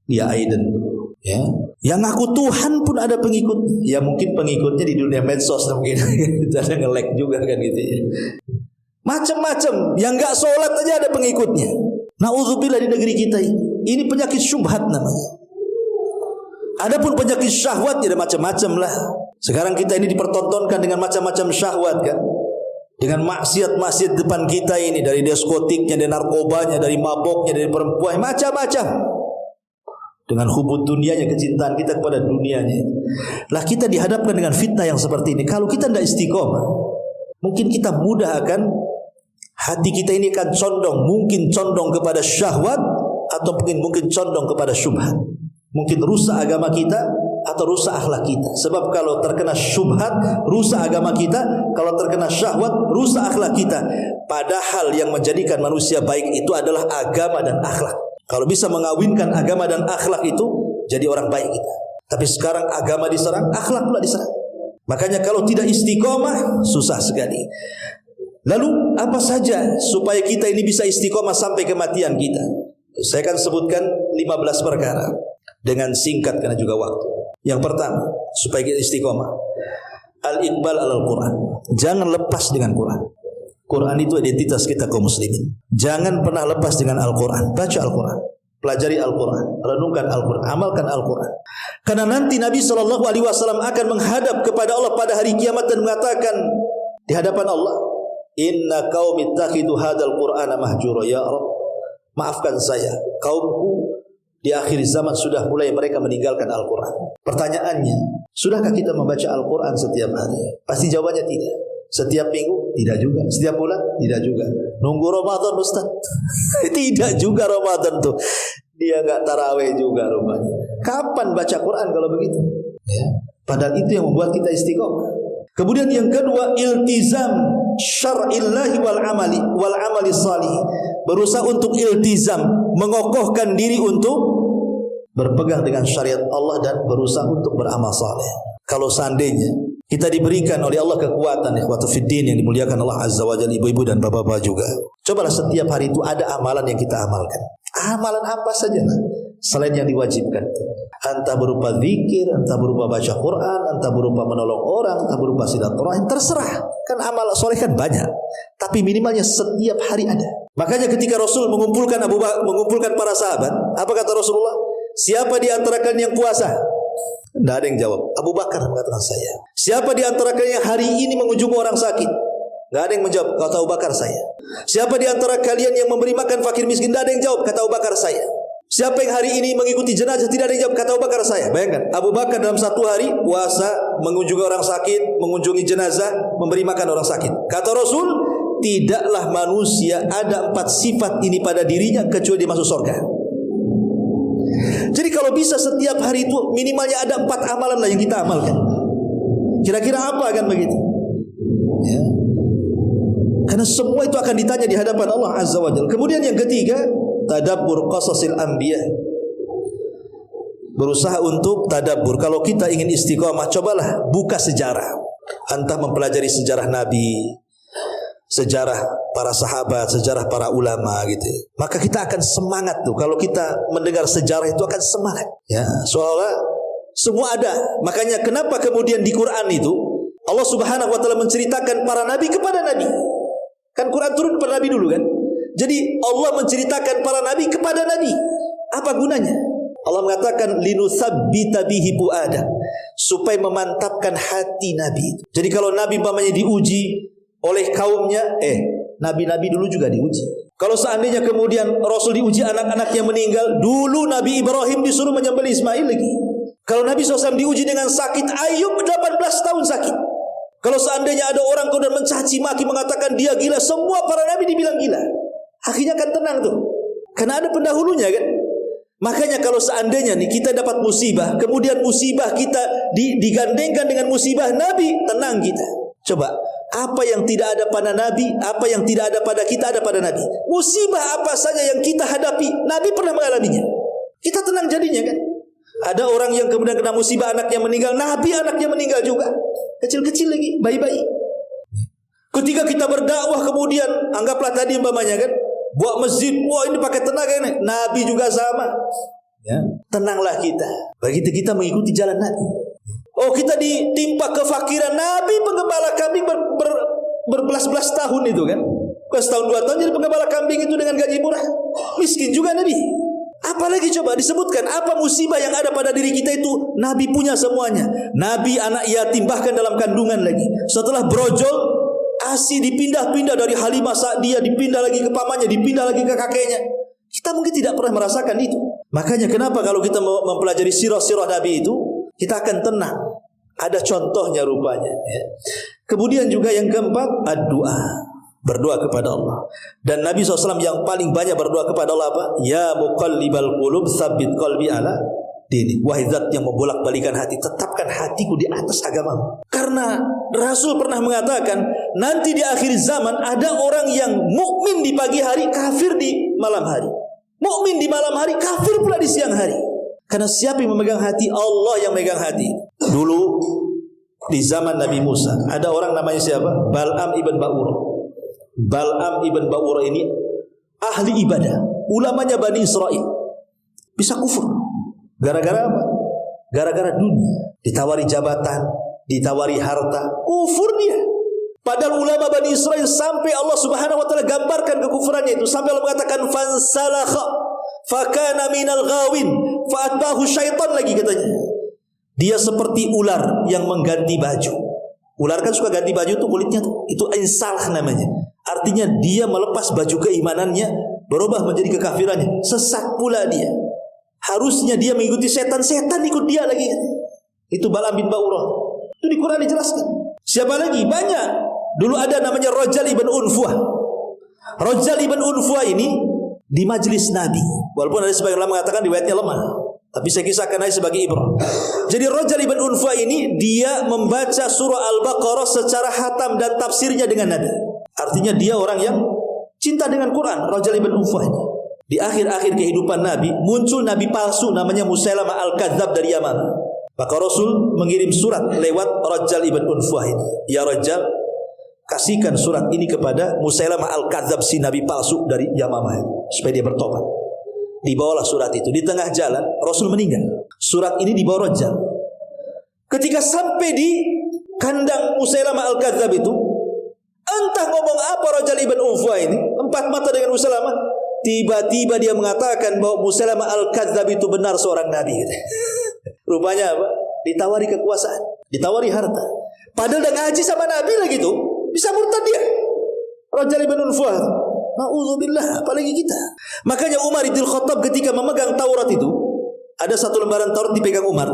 Dia Aiden, ya. Yang ngaku Tuhan pun ada pengikut. Ya mungkin pengikutnya di dunia medsos mungkin. Ada nge-like juga kan gitu ya. Macam-macam, yang enggak sholat aja ada pengikutnya. Nauzubillah di negeri kita ini. Ini penyakit syubhat namanya. Adapun penyakit syahwat ya ada macam-macam lah. Sekarang kita ini dipertontonkan dengan macam-macam syahwat kan. Dengan maksiat-maksiat depan kita ini, dari diskotiknya, dari narkobanya, dari maboknya, dari perempuan, macam-macam. Dengan hubud dunianya, kecintaan kita kepada dunianya. Lah kita dihadapkan dengan fitnah yang seperti ini. Kalau kita tidak istiqomah, mungkin kita mudah akan, hati kita ini akan mungkin condong kepada syahwat, atau mungkin condong kepada syubhat. Mungkin rusak agama kita atau rusak akhlak kita. Sebab kalau terkena syubhat, rusak agama kita. Kalau terkena syahwat, rusak akhlak kita. Padahal yang menjadikan manusia baik itu adalah agama dan akhlak. Kalau bisa mengawinkan agama dan akhlak itu, jadi orang baik kita. Tapi sekarang agama diserang, akhlak pula diserang. Makanya kalau tidak istiqomah, susah sekali. Lalu apa saja supaya kita ini bisa istiqomah sampai kematian kita? Saya akan sebutkan 15 perkara dengan singkat karena juga waktu. Yang pertama, supaya kita istiqomah, al-iqbal al-Quran. Jangan lepas dengan Quran. Quran itu identitas kita kaum muslimin. Jangan pernah lepas dengan Al-Quran. Baca Al-Quran, pelajari Al-Quran, renungkan Al-Quran, amalkan Al-Quran. Karena nanti Nabi SAW akan menghadap kepada Allah pada hari kiamat dan mengatakan di hadapan Allah, Inna qaumi ittakhidhu hadzal Qur'ana mahjura. Ya Rabb, maafkan saya, kaumku di akhir zaman sudah mulai mereka meninggalkan Al-Quran. Pertanyaannya, sudahkah kita membaca Al-Quran setiap hari? Pasti jawabannya tidak. Setiap minggu? Tidak juga. Setiap bulan? Tidak juga. Nunggu Ramadan Ustaz? Tidak juga Ramadan tuh. Dia enggak tarawih juga rupanya. Kapan baca Quran kalau begitu? Ya. Padahal itu yang membuat kita istiqomah. Kemudian yang kedua, iltizam syar'illahi wal amali salih. Berusaha untuk iltizam, mengokohkan diri untuk berpegang dengan syariat Allah dan berusaha untuk beramal saleh. Kalau seandainya kita diberikan oleh Allah kekuatan, ikhwatu fiddin yang dimuliakan Allah Azza wa Jalla, ibu-ibu dan bapak-bapak juga. Cobalah setiap hari itu ada amalan yang kita amalkan. Amalan apa saja lah, selain yang diwajibkan. Entah berupa zikir, entah berupa baca Quran, entah berupa menolong orang, entah berupa silaturahim, terserah. Kan amal soleh kan banyak, tapi minimalnya setiap hari ada. Makanya ketika Rasul mengumpulkan para sahabat, apa kata Rasulullah? Siapa di antara kalian yang puasa? Tidak ada yang jawab. Abu Bakar mengatakan saya. Siapa di antara kalian yang hari ini mengunjungi orang sakit? Tidak ada yang menjawab. Kata Abu Bakar saya. Siapa di antara kalian yang memberi makan fakir miskin? Tidak ada yang jawab. Kata Abu Bakar saya. Siapa yang hari ini mengikuti jenazah? Tidak ada yang jawab. Kata Abu Bakar saya. Bayangkan, Abu Bakar dalam satu hari puasa, mengunjungi orang sakit, mengunjungi jenazah, memberi makan orang sakit. Kata Rasul, tidaklah manusia ada 4 sifat ini pada dirinya kecuali dia masuk surga. Jadi kalau bisa setiap hari itu minimalnya ada 4 amalan lah yang kita amalkan. Kira-kira apa akan begitu? Ya. Karena semua itu akan ditanya di hadapan Allah Azza wa Jalla. Kemudian yang ketiga, tadabbur qasasil anbiya. Berusaha untuk tadabbur. Kalau kita ingin istiqomah, cobalah buka sejarah. Entah mempelajari sejarah Nabi, sejarah para sahabat, sejarah para ulama gitu. Maka kita akan semangat tuh. Kalau kita mendengar sejarah itu akan semangat. Ya, soalnya semua ada. Makanya kenapa kemudian di Quran itu Allah Subhanahu wa taala menceritakan para nabi kepada nabi. Kan Quran turun kepada nabi dulu kan? Jadi Allah menceritakan para nabi kepada nabi. Apa gunanya? Allah mengatakan linusabbita bihi fuada, supaya memantapkan hati nabi. Jadi kalau nabi umpamanya diuji oleh kaumnya, nabi-nabi dulu juga diuji. Kalau seandainya kemudian Rasul diuji anak-anaknya meninggal, dulu Nabi Ibrahim disuruh menyembelih Ismail lagi. Kalau Nabi SAW diuji dengan sakit, Ayub 18 tahun sakit. Kalau seandainya ada orang kemudian mencaci maki mengatakan dia gila, semua para nabi dibilang gila. Akhirnya akan tenang tuh, karena ada pendahulunya kan. Makanya kalau seandainya nih kita dapat musibah, kemudian musibah kita digandengkan dengan musibah Nabi, tenang kita. Coba, Apa yang tidak ada pada Nabi, apa yang tidak ada pada kita ada pada Nabi. Musibah apa saja yang kita hadapi, Nabi pernah mengalaminya. Kita tenang jadinya kan. Ada orang yang kemudian kena musibah anaknya meninggal, Nabi anaknya meninggal juga. Kecil-kecil lagi, bayi-bayi. Ketika kita berdakwah kemudian anggaplah tadi umpamanya kan, buat masjid, wah ini pakai tenaga ini. Nabi juga sama. Ya, tenanglah kita. Begitu kita mengikuti jalan Nabi. Oh kita ditimpa kefakiran, Nabi penggembala kambing berbelas-belas tahun itu kan. Bukan setahun 2 tahun jadi penggembala kambing itu dengan gaji murah. Miskin juga Nabi. Apalagi coba disebutkan apa musibah yang ada pada diri kita itu Nabi punya semuanya. Nabi anak yatim bahkan dalam kandungan lagi. Setelah brojol, ASI dipindah-pindah dari Halimah Sa'diyah, dipindah lagi ke pamannya, dipindah lagi ke kakeknya. Kita mungkin tidak pernah merasakan itu. Makanya kenapa kalau kita mempelajari sirah-sirah Nabi itu, kita akan tenang. Ada contohnya rupanya. Ya. Kemudian juga yang keempat, ad-du'a. Berdoa kepada Allah. Dan Nabi SAW yang paling banyak berdoa kepada Allah apa? Ya muqallibal qulub tsabbit qalbi ala dini. Wahai zat yang membolak-balikan hati, tetapkan hatiku di atas agamamu. Karena Rasul pernah mengatakan, nanti di akhir zaman ada orang yang mukmin di pagi hari, kafir di malam hari. Mukmin di malam hari, kafir pula di siang hari. Karena siapa yang memegang hati? Allah yang memegang hati. Dulu di zaman Nabi Musa ada orang namanya siapa? Bal'am ibn Ba'ura. Bal'am ibn Ba'ura ini ahli ibadah, ulamanya Bani Israel. Bisa kufur. Gara-gara apa? Gara-gara dunia. Ditawari jabatan, ditawari harta, kufur dia. Padahal ulama Bani Israel sampai Allah Subhanahu wa taala gambarkan kekufurannya itu, sampai Allah mengatakan fansalakha fakana minal ghawin fa'atbahu syaitan lagi katanya. Dia seperti ular yang mengganti baju. Ular kan suka ganti baju tuh kulitnya tuh. Itu insalah namanya. Artinya dia melepas baju keimanannya, berubah menjadi kekafirannya. Sesat pula dia. Harusnya dia mengikuti setan, setan ikut dia lagi. Itu Bal'am bin Ba'urah. Itu di Quran dijelaskan. Siapa lagi? Banyak. Dulu ada namanya Rajal ibn Unfuah. Rajal ibn Unfuah ini di majelis Nabi. Walaupun ada sebagian ulama mengatakan riwayatnya lemah, tapi saya kisahkan aja sebagai ibrah. Jadi Rajal ibn Unfuah ini dia membaca surah Al-Baqarah secara khatam dan tafsirnya dengan Nabi. Artinya dia orang yang cinta dengan Quran. Rajal ibn Unfuah ini. Di akhir-akhir kehidupan Nabi muncul nabi palsu namanya Musailamah Al-Kadzab dari Yaman. Maka Rasul mengirim surat lewat Rajal ibn Unfuah ini. Ya Rajal, kasihkan surat ini kepada Musailamah Al-Kadzab, si nabi palsu dari Yamamah itu, supaya dia bertobat. Dibawalah surat itu. Di tengah jalan Rasul meninggal. Surat ini dibawa Rajal. Ketika sampai di kandang Musailamah Al-Kadzab itu, entah ngomong apa Rajal ibn Unfuah ini, empat mata dengan Musailamah. Tiba-tiba dia mengatakan bahwa Musailamah Al-Kadzab itu benar seorang nabi. Rupanya apa? Ditawari kekuasaan, ditawari harta. Padahal udah ngaji sama Nabi lagi tuh, bisa murtad dia. Rajal ibn Unfuah. Na'udzubillah, apalagi kita. Makanya Umar bin Khattab ketika memegang Taurat itu, ada satu lembaran Taurat dipegang Umar.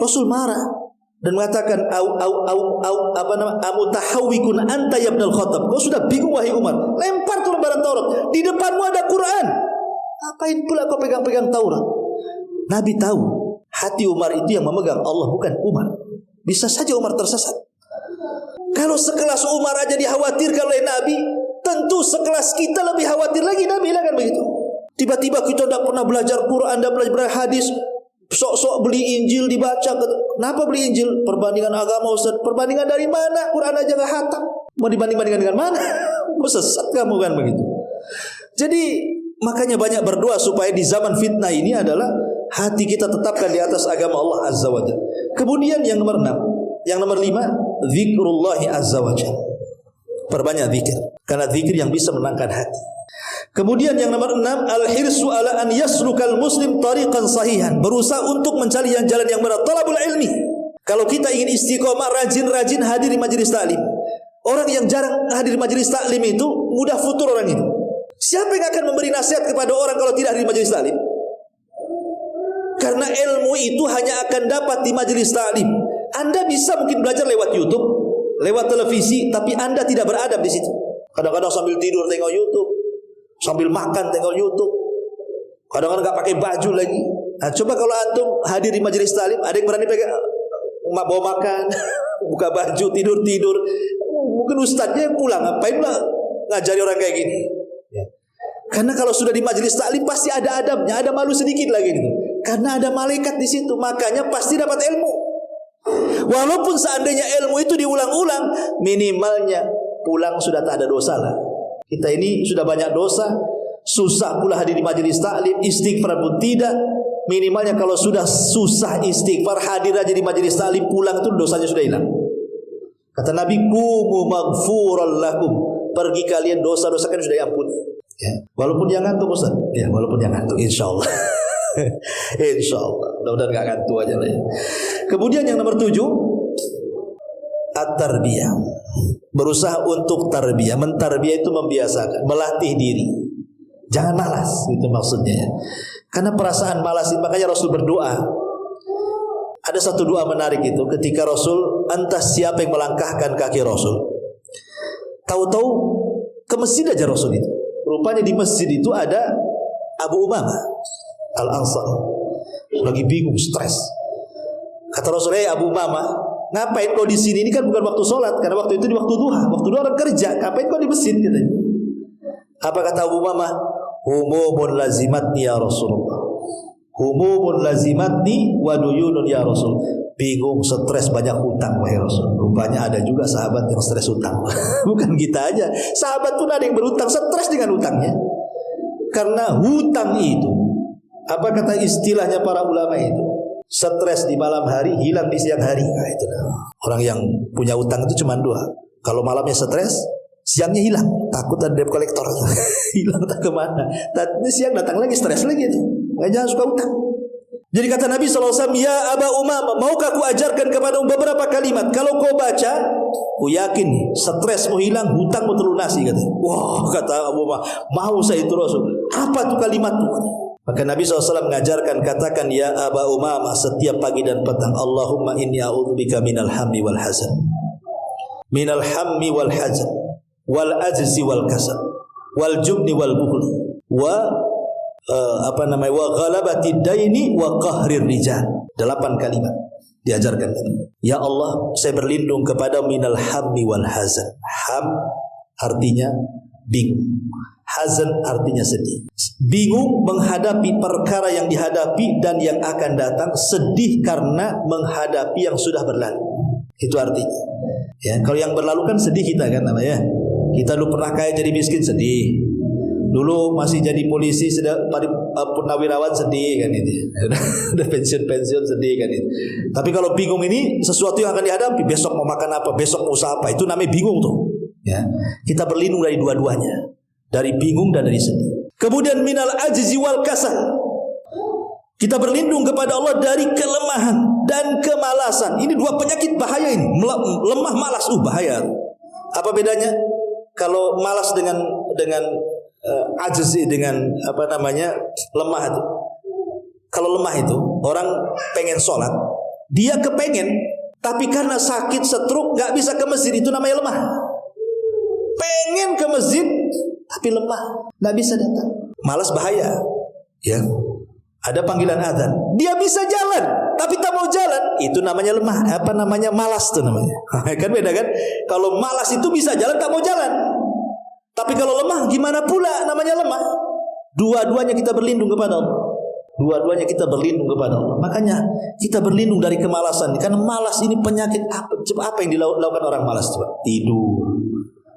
Rasul marah dan mengatakan, amutahawwikun anta ya Ibnul Khattab. Kau sudah bingung wahai Umar. Lempar tuh lembaran Taurat. Di depanmu ada Quran. Apain pula kau pegang-pegang Taurat? Nabi tahu hati Umar itu yang memegang Allah, bukan Umar. Bisa saja Umar tersesat. Kalau sekelas Umar aja dikhawatirkan oleh Nabi, tentu sekelas kita lebih khawatir lagi. Nabi lah kan begitu. Tiba-tiba kita tidak pernah belajar Quran, tidak belajar hadis, sok-sok beli Injil dibaca. Kenapa beli Injil? Perbandingan agama Ustaz. Perbandingan dari mana? Quran aja gak khatam. Mau dibanding-bandingkan dengan mana? Mau sesat kamu kan begitu. Jadi makanya banyak berdoa supaya di zaman fitnah ini adalah hati kita tetapkan di atas agama Allah Azza wa Jalla. Kemudian yang nomor 6, yang nomor 5, zikrullahi Azza wa Jalla. Perbanyak zikir, karena zikir yang bisa menenangkan hati. Kemudian yang nomor 6, al-hirsu ala an yaslukal muslim tariqan sahihan. Berusaha untuk mencari yang jalan yang benar, talabul ilmi. Kalau kita ingin istiqomah, rajin-rajin hadir di majelis taklim. Orang yang jarang hadir di majelis taklim itu mudah futur orang itu. Siapa yang akan memberi nasihat kepada orang kalau tidak hadir di majelis taklim? Karena ilmu itu hanya akan dapat di majelis taklim. Anda bisa mungkin belajar lewat YouTube, lewat televisi, tapi Anda tidak beradab di situ. Kadang-kadang sambil tidur tengok YouTube, sambil makan tengok YouTube, kadang-kadang nggak pakai baju lagi. Nah, coba kalau antum hadir di majelis taklim, ada yang berani pegang bawa makan, buka baju, tidur. Mungkin ustadznya pulang, ngapain lah ngajari orang kayak gini. Ya. Karena kalau sudah di majelis taklim pasti ada adabnya, ada malu sedikit lagi gitu. Karena ada malaikat di situ, makanya pasti dapat ilmu. Walaupun seandainya ilmu itu diulang-ulang, minimalnya pulang sudah tak ada dosa lah. Kita ini sudah banyak dosa, susah pula hadir di majelis taklim, istighfar pun tidak. Minimalnya kalau sudah susah istighfar, hadir aja di majelis taklim, pulang itu dosanya sudah hilang. Kata Nabi, "Qumu maghfuran lakum." Pergi kalian, dosa-dosa kan sudah diampuni. Ya. Walaupun yang ngantuk Ustaz. Ya, walaupun yang ngantuk insyaallah. Insyaallah. Mudah-mudahan enggak ngantuk aja lah ya. Kemudian yang nomor 7, at-tarbiyah. Berusaha untuk tarbiyah. Mentarbiyah itu membiasakan, melatih diri. Jangan malas, itu maksudnya ya. Karena perasaan malas, makanya Rasul berdoa. Ada satu doa menarik itu ketika Rasul, entah siapa yang melangkahkan kaki Rasul. Tahu-tahu ke masjid aja Rasul itu. Rupanya di masjid itu ada Abu Umamah Al-Ansar. Lagi bingung, stres. Kata Rasul, Abu Umamah, ngapain kau di sini? Ini kan bukan waktu sholat, karena waktu itu di waktu duha. Waktu duha orang kerja, ngapain kau di masjid? Katanya. Apa kata Abu Umamah? Humumun lazimatni ya Rasulullah. Humumun lazimatni wa duyunun ya Rasul. Bingung, stres, banyak hutang wahai Rasul. Rupanya ada juga sahabat yang stres hutang. Bukan kita aja, sahabat pun ada yang berhutang, stres dengan hutangnya. Karena hutang itu, apa kata istilahnya para ulama itu? Stres di malam hari, hilang di siang hari. Nah, itu orang yang punya hutang itu cuma dua. Kalau malamnya stres, siangnya hilang, takut ada debt collector. Hilang tak kemana. Tapi siang datang lagi, stres lagi itu. Jangan suka hutang. Jadi kata Nabi SAW, "Ya Aba Umamah, maukah aku ajarkan kepadamu beberapa kalimat? Kalau kau baca, aku yakin stresmu hilang, hutangmu terlunasi." Katanya. Wah, kata Abu Umamah, mau saya itu Rasul. Apa tuh kalimat itu? Maka Nabi SAW mengajarkan, katakan, "Ya Aba Umamah, setiap pagi dan petang, Allahumma inni a'udzubika minal hammi wal hazan. Minal hammi wal hazan, wal ajzi wal kasal, wal jubni wal bukhli, wa wa ghalabati daini wa qahrir rijal." 8 kalimat diajarkan tadi. Ya Allah, saya berlindung kepada minal hammi wal hazan. Ham artinya bingung, hazan artinya sedih. Bingung menghadapi perkara yang dihadapi dan yang akan datang, sedih karena menghadapi yang sudah berlalu. Itu artinya. Ya, kalau yang berlalu kan sedih kita kan namanya. Kita dulu pernah kaya jadi miskin, sedih. Dulu masih jadi polisi, sudah purnawirawan, sedih kan itu. Udah pensiun sedih kan itu. Tapi kalau bingung ini sesuatu yang akan dihadapi, besok mau makan apa, besok mau usaha apa, itu namanya bingung tuh. Ya. Kita berlindung dari dua-duanya, dari bingung dan dari sedih. Kemudian minal ajzi wal kasal. Kita berlindung kepada Allah dari kelemahan dan kemalasan. Ini 2 penyakit bahaya ini. Lemah, malas, bahaya. Apa bedanya? Kalau malas dengan ajzi, dengan lemah itu. Kalau lemah itu orang pengen sholat, dia kepengen, tapi karena sakit stroke nggak bisa ke masjid, itu namanya lemah. Pengen ke masjid tapi lemah, nggak bisa datang. Malas bahaya. Ya, ada panggilan azan, dia bisa jalan tapi tak mau jalan, itu namanya lemah. Malas tuh namanya. Kan beda kan? Kalau malas itu bisa jalan, tak mau jalan. Tapi kalau lemah gimana pula namanya lemah? Dua-duanya kita berlindung kepada Allah. Dua-duanya kita berlindung kepada Allah. Makanya kita berlindung dari kemalasan. Karena malas ini penyakit apa yang dilakukan orang malas? Tidur.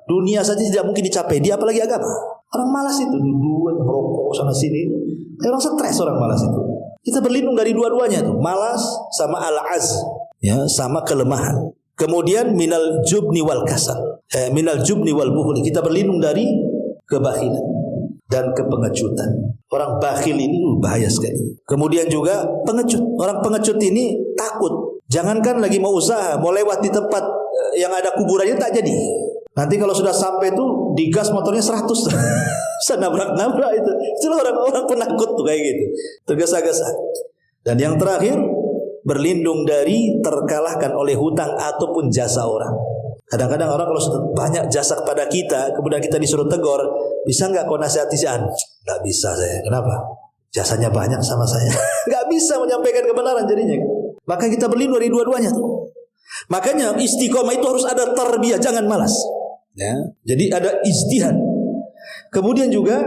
Dunia saja tidak mungkin dicapai, dia apalagi agama. Orang malas itu duduk ngerokok sana sini. Kayak orang stres orang malas itu. Kita berlindung dari dua-duanya tuh. Malas sama al-az, ya, sama kelemahan. Kemudian minal jubni wal kasal, minal jubni wal bukhli. Kita berlindung dari kebakhilan dan kepengecutan. Orang bakhil ini bahaya sekali. Kemudian juga pengecut. Orang pengecut ini takut. Jangankan lagi mau usaha, mau lewat di tempat yang ada kuburannya tak jadi. Nanti kalau sudah sampai itu digas motornya 100. Bisa nabrak-nabrak itu. Itulah orang-orang penakut tuh kayak gitu. Tergesa-gesa. Dan yang terakhir, berlindung dari terkalahkan oleh hutang ataupun jasa orang. Kadang-kadang orang kalau sudah banyak jasa kepada kita, kemudian kita disuruh tegur, bisa nggak kau nasihati si An? Nggak bisa saya. Kenapa? Jasanya banyak sama saya. Nggak bisa menyampaikan kebenaran jadinya. Maka kita berlindung dari dua-duanya tuh. Makanya istiqomah itu harus ada tarbiyah, jangan malas. Ya, jadi ada ijtihad. Kemudian juga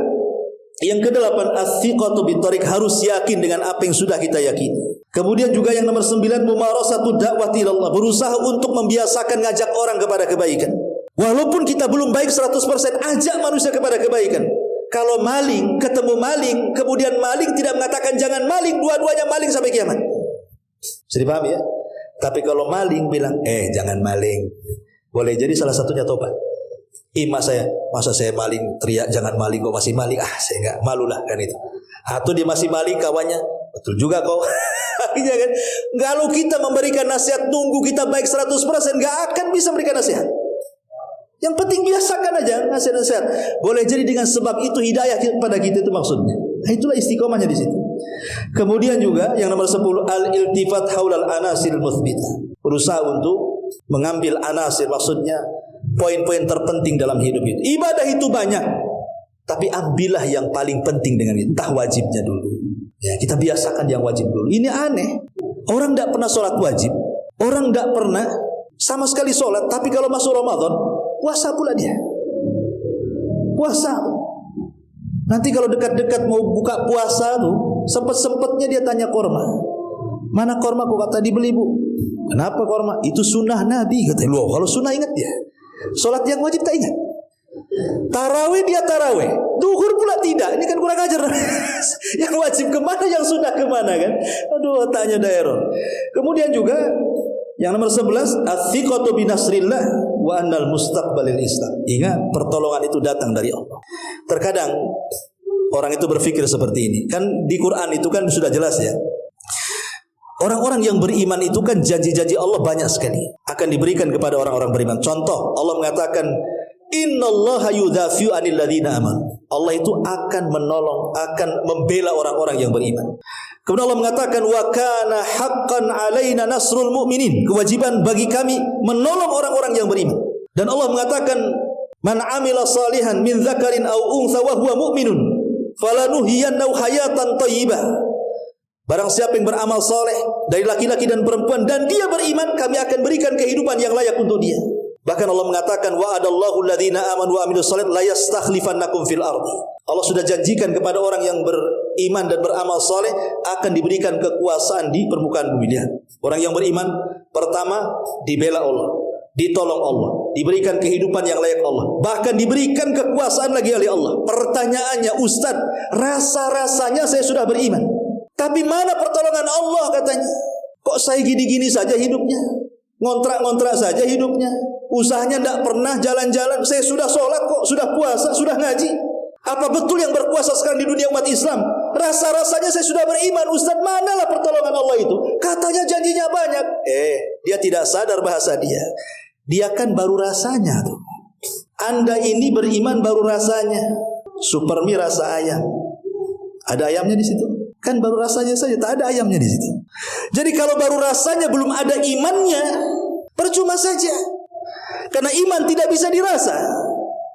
yang kedelapan, as-siqatu bitariq, harus yakin dengan apa yang sudah kita yakini. Kemudian juga yang nomor 9, mumarasatu da'wati ilallah, berusaha untuk membiasakan ngajak orang kepada kebaikan. Walaupun kita belum baik 100%, ajak manusia kepada kebaikan. Kalau maling, ketemu maling, kemudian maling tidak mengatakan jangan maling, dua-duanya maling sampai kiamat. Bisa dipahami ya? Tapi kalau maling bilang, jangan maling, boleh jadi salah satunya tobat. Masa saya maling, teriak jangan maling, kok masih maling, saya enggak, malulah kan itu. Atau dia masih maling, kawannya, betul juga kau. Akhirnya kan, kalau kita memberikan nasihat, nunggu kita baik 100%, enggak akan bisa memberikan nasihat. Yang penting biasakan aja nasihat-nasihat. Boleh jadi dengan sebab itu hidayah pada kita, itu maksudnya. Nah, itulah istiqomahnya di situ. Kemudian juga yang nomor 10, al-iltifat haulal anasir mutsbita. Berusaha untuk mengambil anasir, maksudnya poin-poin terpenting dalam hidup itu. Ibadah itu banyak, tapi ambillah yang paling penting dengan itu. Entah wajibnya dulu. Ya, kita biasakan yang wajib dulu. Ini aneh. Orang tidak pernah sholat wajib, orang tidak pernah sama sekali sholat, tapi kalau masuk Ramadan, puasa pula dia. Puasa. Nanti kalau dekat-dekat mau buka puasa tuh, sempet-sempetnya dia tanya korma. Mana korma? Kok kata dibeli, Bu? Kenapa korma? Itu sunnah Nabi, katanya. Loh, kalau sunnah ingat dia. Sholat yang wajib tak ingat. Tarawih dia tarawih, duhur pula tidak. Ini kan kurang ajar. Yang wajib kemana, yang sunnah kemana kan? Aduh, otaknya daerah. Kemudian juga yang nomor 11, as-siqatu binasrillah wa annal mustaqbalil Islam. Ingat, pertolongan itu datang dari Allah. Terkadang orang itu berpikir seperti ini. Kan di Quran itu kan sudah jelas ya. Orang-orang yang beriman itu kan janji-janji Allah banyak sekali akan diberikan kepada orang-orang beriman. Contoh, Allah mengatakan, innallaha yudafi'u 'anil ladzina amanu. Allah itu akan menolong, akan membela orang-orang yang beriman. Kemudian Allah mengatakan, wa kana haqqan 'alaina nasrul mu'minin. Kewajiban bagi kami menolong orang-orang yang beriman. Dan Allah mengatakan, man 'amila salihan min dzakarin aw untha wa huwa mu'minun falanuhyiyannahu hayatan thayyibah. Barang siapa yang beramal saleh dari laki-laki dan perempuan dan dia beriman, kami akan berikan kehidupan yang layak untuk dia. Bahkan Allah mengatakan, wa'adallahu alladhina amanu wa amilus salih la yastakhlifannakum fil ardi. Allah sudah janjikan kepada orang yang beriman dan beramal saleh akan diberikan kekuasaan di permukaan bumi. Lihat, orang yang beriman pertama dibela Allah, ditolong Allah, diberikan kehidupan yang layak Allah, bahkan diberikan kekuasaan lagi oleh Allah. Pertanyaannya, Ustaz, rasa-rasanya saya sudah beriman, tapi mana pertolongan Allah katanya? Kok saya gini-gini saja hidupnya? Ngontrak-ngontrak saja hidupnya. Usahanya tidak pernah jalan-jalan. Saya sudah sholat kok, sudah puasa, sudah ngaji. Apa betul yang berpuasa sekarang di dunia umat Islam? Rasa-rasanya saya sudah beriman, Ustaz, manalah pertolongan Allah itu? Katanya janjinya banyak. Dia tidak sadar bahasa dia. Dia kan baru rasanya tuh. Anda ini beriman baru rasanya. Supermi rasa ayam. Ada ayamnya di situ? Kan baru rasanya saja, tak ada ayamnya di situ. Jadi kalau baru rasanya belum ada imannya, percuma saja. Karena iman tidak bisa dirasa.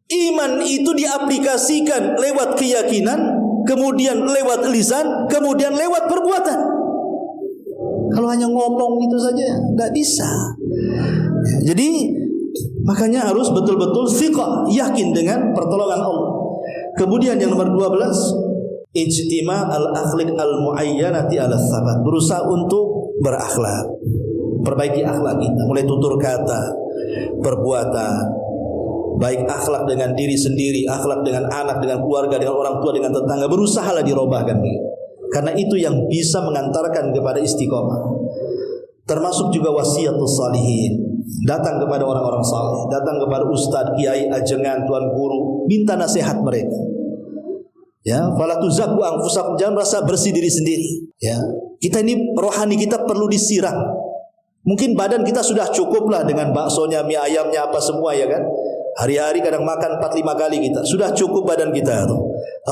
Iman itu diaplikasikan lewat keyakinan, kemudian lewat lisan, kemudian lewat perbuatan. Kalau hanya ngomong gitu saja, tidak bisa. Jadi makanya harus betul-betul thiqah, yakin dengan pertolongan Allah. Kemudian yang nomor 12, ijtima' al-akhlaq al-muayyanati ala sabat. Berusaha untuk berakhlak, perbaiki akhlak kita, mulai tutur kata, perbuatan, baik akhlak dengan diri sendiri, akhlak dengan anak, dengan keluarga, dengan orang tua, dengan tetangga. Berusahalah dirobahkan, karena itu yang bisa mengantarkan kepada istiqomah. Termasuk juga wasiatus salihin, datang kepada orang-orang saleh, datang kepada ustadz, kiai, ajengan, tuan guru, minta nasihat mereka. Ya, fala tuzakku anfusakum, jangan merasa bersih diri sendiri. Ya, kita ini rohani kita perlu disiram. Mungkin badan kita sudah cukup lah dengan baksonya, mie ayamnya, apa semua ya kan. Hari-hari kadang makan 4-5 kali kita, sudah cukup badan kita tuh.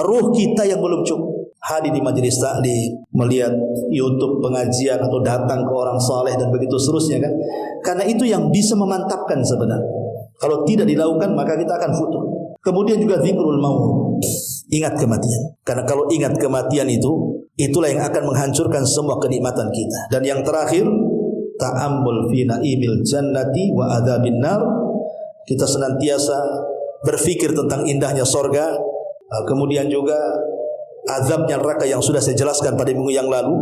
Ruh kita yang belum cukup. Hadir di majelis taklim, melihat YouTube pengajian atau datang ke orang saleh dan begitu seterusnya kan. Karena itu yang bisa memantapkan sebenarnya. Kalau tidak dilakukan maka kita akan futur. Kemudian juga zikrul maut. Ingat kematian. Karena kalau ingat kematian itu, itulah yang akan menghancurkan semua kenikmatan kita. Dan yang terakhir, ta'ammul fi na'imil jannati wa adzabin nar. Kita senantiasa berfikir tentang indahnya sorga, kemudian juga azabnya neraka yang sudah saya jelaskan pada minggu yang lalu.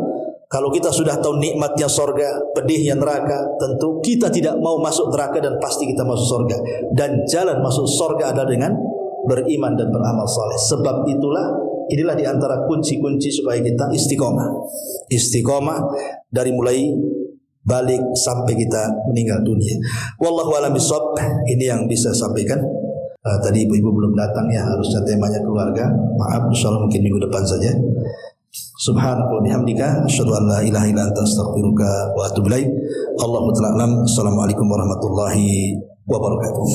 Kalau kita sudah tahu nikmatnya sorga, pedihnya neraka, tentu kita tidak mau masuk neraka dan pasti kita masuk sorga. Dan jalan masuk sorga adalah dengan beriman dan beramal saleh. Sebab inilah di antara kunci-kunci supaya kita istiqomah. Istiqomah dari mulai balik sampai kita meninggal dunia. Wallahu a'lam bishawab. Ini yang bisa saya sampaikan. Tadi ibu-ibu belum datang ya, harusnya temanya keluarga. Maaf, insyaallah mungkin minggu depan saja. Subhanaka wa bihamdika asyhadu an la ilaha illa anta astaghfiruka wa atubu ilaik. Allahu ta'ala alam. Assalamualaikum warahmatullahi wabarakatuh.